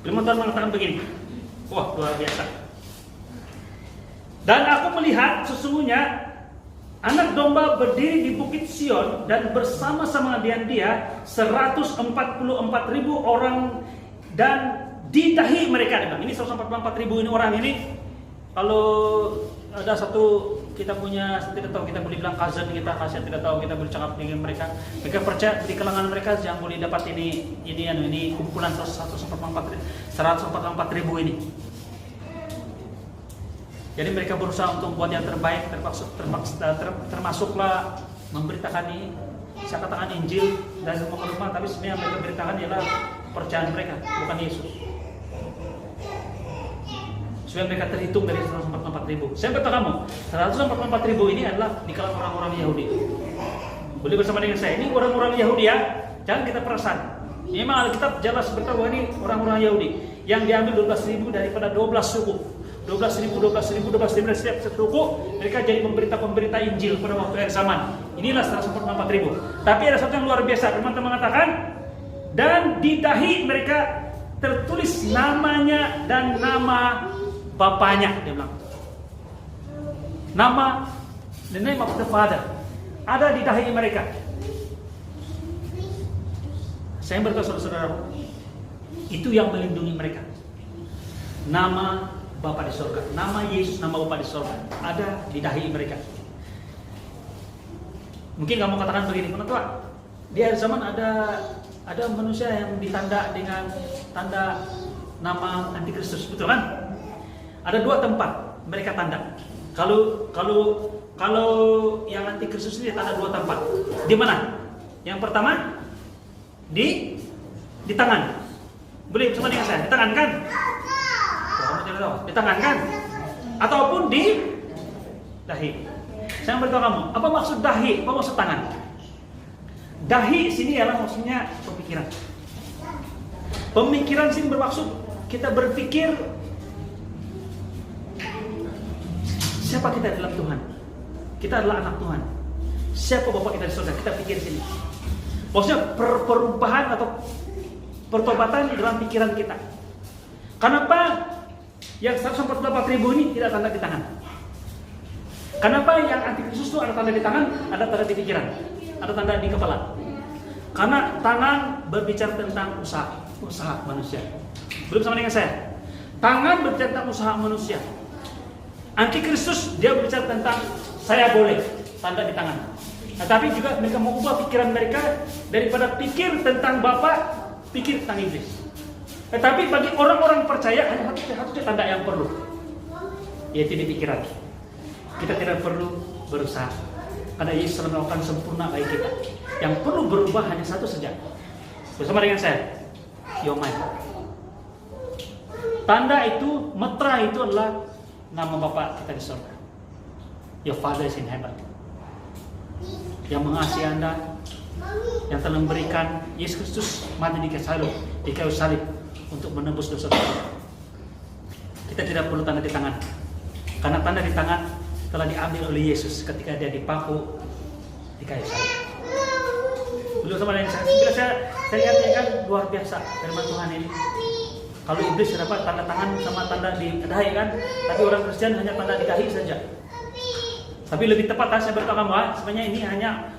Firman Tuhan mengatakan begini. Wah, luar biasa. Dan aku melihat sesungguhnya anak domba berdiri di bukit Sion dan bersama-sama dengan dia 144.000 orang dan di dahi mereka. Ini 144.000 ini orang ini. Kalau ada satu kita punya, tidak tahu kita boleh bilang cousin kita, kasih tidak tahu kita boleh cakap dengan mereka. Mereka percaya di kalangan mereka yang boleh dapat ini kumpulan 144.000 ini. Jadi mereka berusaha untuk membuat yang terbaik, termasuklah memberitakan ini. Saya katakan Injil dan rumah-rumah, tapi sebenarnya mereka beritakan ialah percayaan mereka, bukan Yesus. Supaya mereka terhitung dari 144.000. Saya berkata kamu, 144.000 ini adalah di kalangan orang-orang Yahudi. Boleh bersama dengan saya, ini orang-orang Yahudi ya, jangan kita perasan. Memang Alkitab jelas berkata bahwa ini orang-orang Yahudi yang diambil 12.000 daripada 12 suku. 12.000 dari setiap suku, mereka jadi pemberita Injil pada waktu akhir zaman. Inilah 144.000. Tapi ada satu yang luar biasa, teman-teman mengatakan, dan di dahi mereka tertulis namanya dan nama Bapaknya, dia bilang. Nama, the name of the Father, ada di dahi mereka. Saya berkata saudara-saudara, itu yang melindungi mereka. Nama Bapa di surga, nama Yesus, nama Bapa di surga, ada di dahi mereka. Mungkin kamu katakan begini, teman-teman, di akhir zaman ada manusia yang ditanda dengan tanda nama Antikristus, betul kan? Ada 2 tempat mereka tanda. Kalau yang Antikristus ini tanda 2 tempat. Di mana? Yang pertama di tangan. Boleh bersama dengan saya? Di tangan kan? Kamu tidak tahu. Di tangan kan? Ataupun di dahi. Saya beritahu kamu, apa maksud dahi? Apa maksud tangan? Dahi sini adalah maksudnya pemikiran. Pemikiran sini bermaksud kita berpikir siapa kita dalam Tuhan. Kita adalah anak Tuhan. Siapa Bapak kita di surga? Kita pikir sini. Maksudnya perubahan atau pertobatan dalam pikiran kita. Kenapa yang 144.000 ini tidak tanda di tangan? Kenapa yang Antikristus itu ada tanda di tangan, ada tanda di pikiran, ada tanda di kepala? Karena tangan berbicara tentang usaha manusia. Belum sama dengan saya. Tangan berbicara tentang usaha manusia. Antikristus dia berbicara tentang saya boleh, tanda di tangan. Tetapi juga mereka mau ubah pikiran mereka daripada pikir tentang Bapa, pikir tentang iblis. Tetapi bagi orang-orang percaya hanya satu tanda yang perlu, yaitu di pikiran. Kita tidak perlu berusaha. Karena Yesus telah melakukan sempurna bagi kita. Yang perlu berubah hanya satu saja. Bersama dengan saya, your mind. Tanda itu, metra itu adalah nama Bapa kita di surga. Your Father is in heaven. Yang mengasihi Anda, yang telah memberikan Yesus Kristus mati di kayu salib untuk menebus dosa kita. Kita tidak perlu tanda di tangan, karena tanda di tangan telah diambil oleh Yesus ketika dia dipaku di kayu salib. Dulu sama dengan saya lihat ini kan luar biasa firman Tuhan ini. Kalau iblis dapat tanda tangan sama tanda di dahi kan, tapi orang Kristen hanya tanda di dahi saja. Tapi lebih tepat saya berkata sebenarnya ini hanya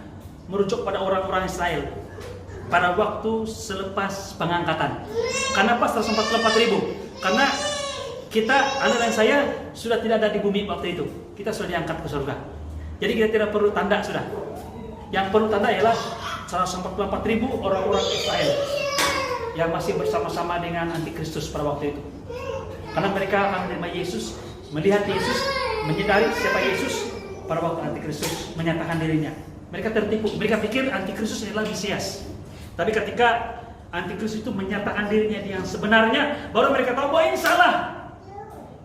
merujuk pada orang-orang Israel pada waktu selepas pengangkatan. Kenapa 144.000? Karena kita, Anda dan saya sudah tidak ada di bumi waktu itu. Kita sudah diangkat ke surga. Jadi kita tidak perlu tanda sudah. Yang perlu tanda ialah 144.000 orang-orang Israel yang masih bersama-sama dengan Antikristus pada waktu itu. Karena mereka akan menerima Yesus, melihat Yesus, menyadari siapa Yesus pada waktu Antikristus menyatakan dirinya. Mereka tertipu, mereka pikir Antikristus adalah Mesias. Tapi ketika Antikristus itu menyatakan dirinya yang sebenarnya, baru mereka tahu bahwa ini salah.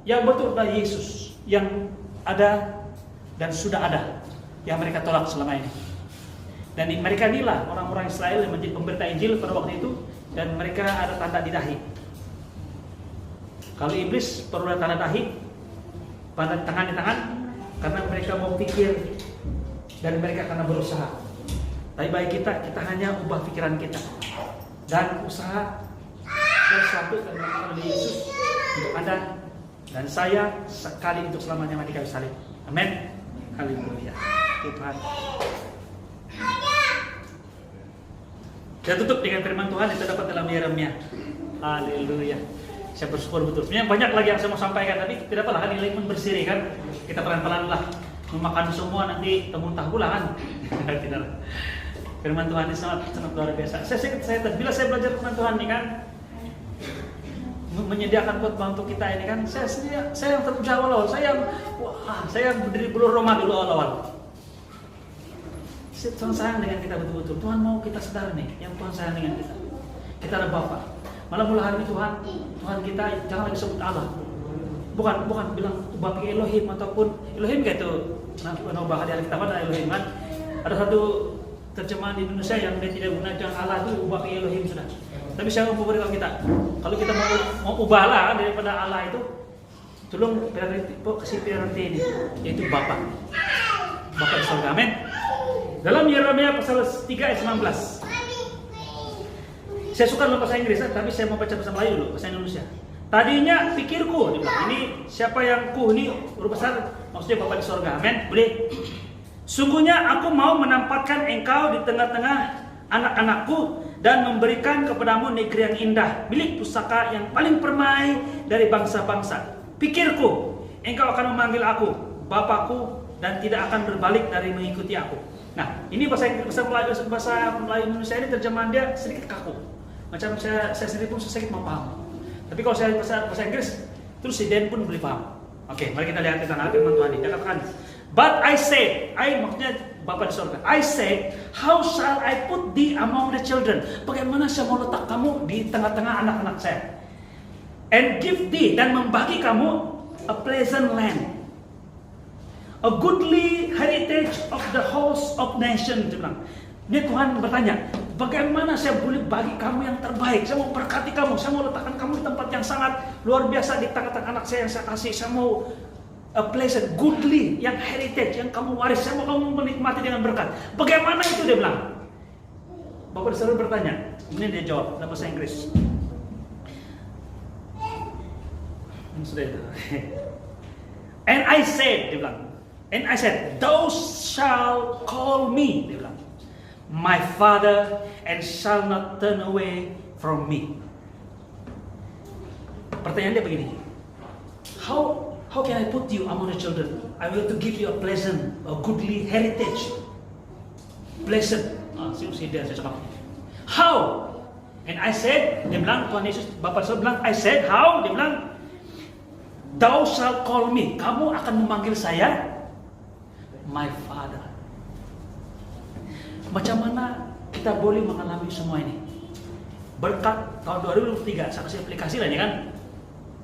Yang betul adalah Yesus yang ada dan sudah ada, yang mereka tolak selama ini. Dan mereka inilah orang-orang Israel yang menjadi pemberita Injil pada waktu itu, dan mereka ada tanda di dahi. Kalau iblis perlu ada tanda dahi, pada tangan di tangan, karena mereka mau pikir dan mereka karena berusaha. Tapi bagi kita hanya ubah pikiran kita dan usaha bersatu dengan Yesus untuk Anda dan saya sekali untuk selamanya mati kayu salib. Amin. Haleluya. Tuhan. Saya tutup dengan firman Tuhan yang terdapat dalam Yeremia. Haleluya. Saya bersyukur betul. Sebenarnya banyak lagi yang saya mau sampaikan, tapi tidak apa-apa, nilai pun bersiri kan. Kita pelan-pelan lah. Memakan semua nanti temu tahu lah kan. Tidak. Firman Tuhan ini sangat luar biasa. Bila saya belajar firman Tuhan ini kan, menyediakan buat bantu kita ini kan, saya yang terberusaha awal-awal. Saya berdiri bulu Roma dulu awal-awal. Tuhan sayang dengan kita betul-betul. Tuhan mau kita sadar nih, yang Tuhan sayang dengan kita. Kita ada Bapa. Malah mulai hari ini Tuhan kita jangan lagi sebut Allah. Bukan bilang Bapa Elohim ataupun Elohim kayak itu. Nah, bahasa di Alkitab ada Elohim kan. Ada satu terjemahan di Indonesia yang dia tidak gunakan Allah itu Bapa Elohim sudah. Tapi saya mau beritahu kita, kalau kita mau ubahlah daripada Allah itu, tolong kasih priority ini, yaitu Bapa di surga. Amin. Dalam Yeremia pasal 3 ayat 19. Saya suka dalam bahasa Inggris, tapi saya mau baca bahasa Melayu dulu, bahasa Indonesia. Tadinya pikirku, ini siapa yang ini huruf besar, maksudnya Bapa di surga. Amin. Boleh. Sungguhnya aku mau menempatkan engkau di tengah-tengah anak-anakku dan memberikan kepadamu negeri yang indah, milik pusaka yang paling permai dari bangsa-bangsa. Pikirku, engkau akan memanggil aku Bapakku dan tidak akan berbalik dari mengikuti aku. Nah, ini bahasa Melayu Indonesia ini terjemahan dia sedikit kaku. Macam saya sendiri pun sedikit mau paham. Tapi kalau saya bahasa Inggris, terus si Dan pun boleh paham. Oke, mari kita lihat tentang firman Tuhan ini. Dia katakan, but I said, maksudnya Bapa di surga. I said, how shall I put thee among the children? Bagaimana saya mau letak kamu di tengah-tengah anak-anak saya? And give thee, dan membagi kamu a pleasant land, a goodly heritage of the host of nation. Dia bilang. Ini Tuhan bertanya, bagaimana saya boleh bagi kamu yang terbaik? Saya mau berkati kamu, saya mau letakkan kamu di tempat yang sangat luar biasa di tengah-tengah anak saya yang saya kasih. Saya mau a pleasant, goodly, yang heritage, yang kamu waris. Saya mau kamu menikmati dengan berkat. Bagaimana itu dia bilang? Bapak selalu bertanya, ini dia jawab dalam bahasa Inggris. Sudah itu. And I said, dia bilang. And I said, thou shalt call me, dia bilang, my father, and shall not turn away from me. Pertanyaan dia begini, how can I put you among the children? I will to give you a pleasant, a goodly heritage. Pleasant. Dia cakap. How? And I said, dia bilang, Tuhan Yesus, Bapak Yesus bilang, I said, how? Dia bilang, thou shalt call me. Kamu akan memanggil saya my Father. Macam mana kita boleh mengalami semua ini? Berkat tahun 2023, saya kasih aplikasi lah ya kan,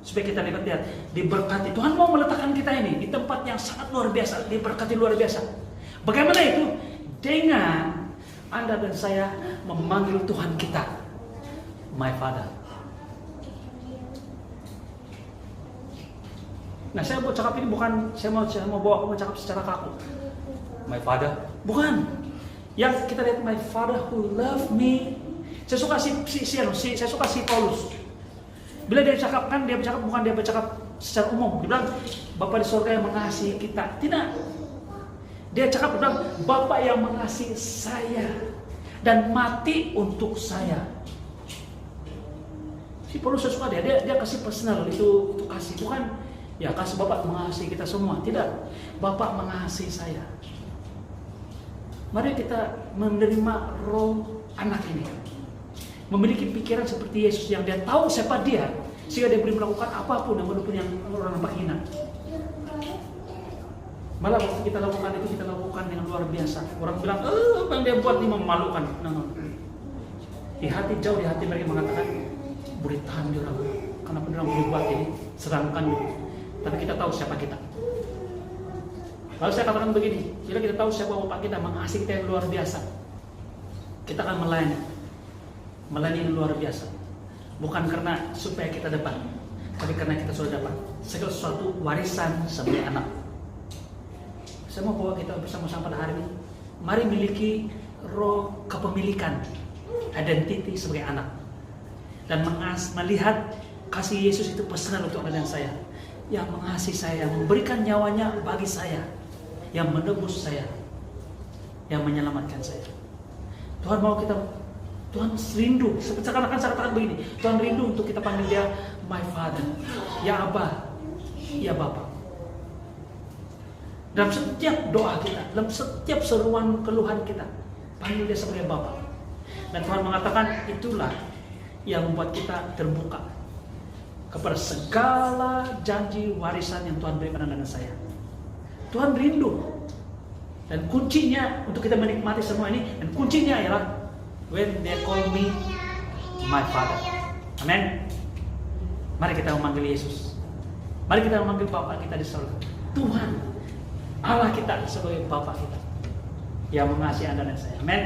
supaya kita lihat diberkati. Tuhan mau meletakkan kita ini di tempat yang sangat luar biasa, diberkati luar biasa. Bagaimana itu? Dengan Anda dan saya memanggil Tuhan kita my Father. Nah, saya mau cakap ini bukan saya mau bawa kamu cakap secara kaku my Father, bukan. Yang kita lihat my Father who love me. Saya suka saya suka si Paulus. Bila dia bercakap bukan dia bercakap secara umum. Dia bilang Bapa di surga yang mengasihi kita. Tidak. Dia cakap bilang Bapa yang mengasihi saya dan mati untuk saya. Si Paulus saya suka dia kasih personal itu kasih, bukan ya kasih Bapa mengasihi kita semua. Tidak. Bapa mengasihi saya. Mari kita menerima roh anak ini. Memiliki pikiran seperti Yesus yang dia tahu siapa dia, sehingga dia boleh melakukan apapun yang orang nampak hina. Malah waktu kita lakukan itu, kita lakukan dengan luar biasa. Orang bilang, apa yang dia buat ini memalukan. Di hati, jauh di hati mereka mengatakan, boleh tahan dia orang. Kenapa dia orang boleh buat ini, sedangkan tapi kita tahu siapa kita. Lalu saya katakan begini, bila kita tahu siapa Bapak kita, mengasihi kita yang luar biasa, kita akan melayani yang luar biasa. Bukan karena supaya kita dapat, tapi karena kita sudah dapat segala sesuatu warisan sebagai anak. Saya mau bawa kita bersama-sama pada hari ini. Mari miliki roh kepemilikan, identity sebagai anak, dan melihat kasih Yesus itu personal untuk Anda dan saya, yang mengasihi saya, yang memberikan nyawanya bagi saya, yang menebus saya, yang menyelamatkan saya. Tuhan mau kita, Tuhan rindu, seakan-akan saya katakan begini, Tuhan rindu untuk kita panggil dia my Father, ya Abba, ya Bapa. Dalam setiap doa kita, dalam setiap seruan keluhan kita, panggil dia sebagai Bapa. Dan Tuhan mengatakan itulah yang membuat kita terbuka kepada segala janji warisan yang Tuhan berikan dengan saya. Tuhan rindu. Dan kuncinya untuk kita menikmati semua ini, dan kuncinya ialah when they call me my Father. Amin. Mari kita memanggil Yesus. Mari kita memanggil Bapa kita di surga. Tuhan Allah kita sebagai Bapa kita yang mengasihi Anda dan saya. Amin.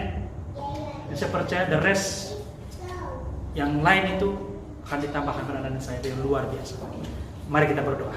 Dan saya percaya the rest yang lain itu akan ditambahkan kepada Anda dan saya yang luar biasa. Mari kita berdoa.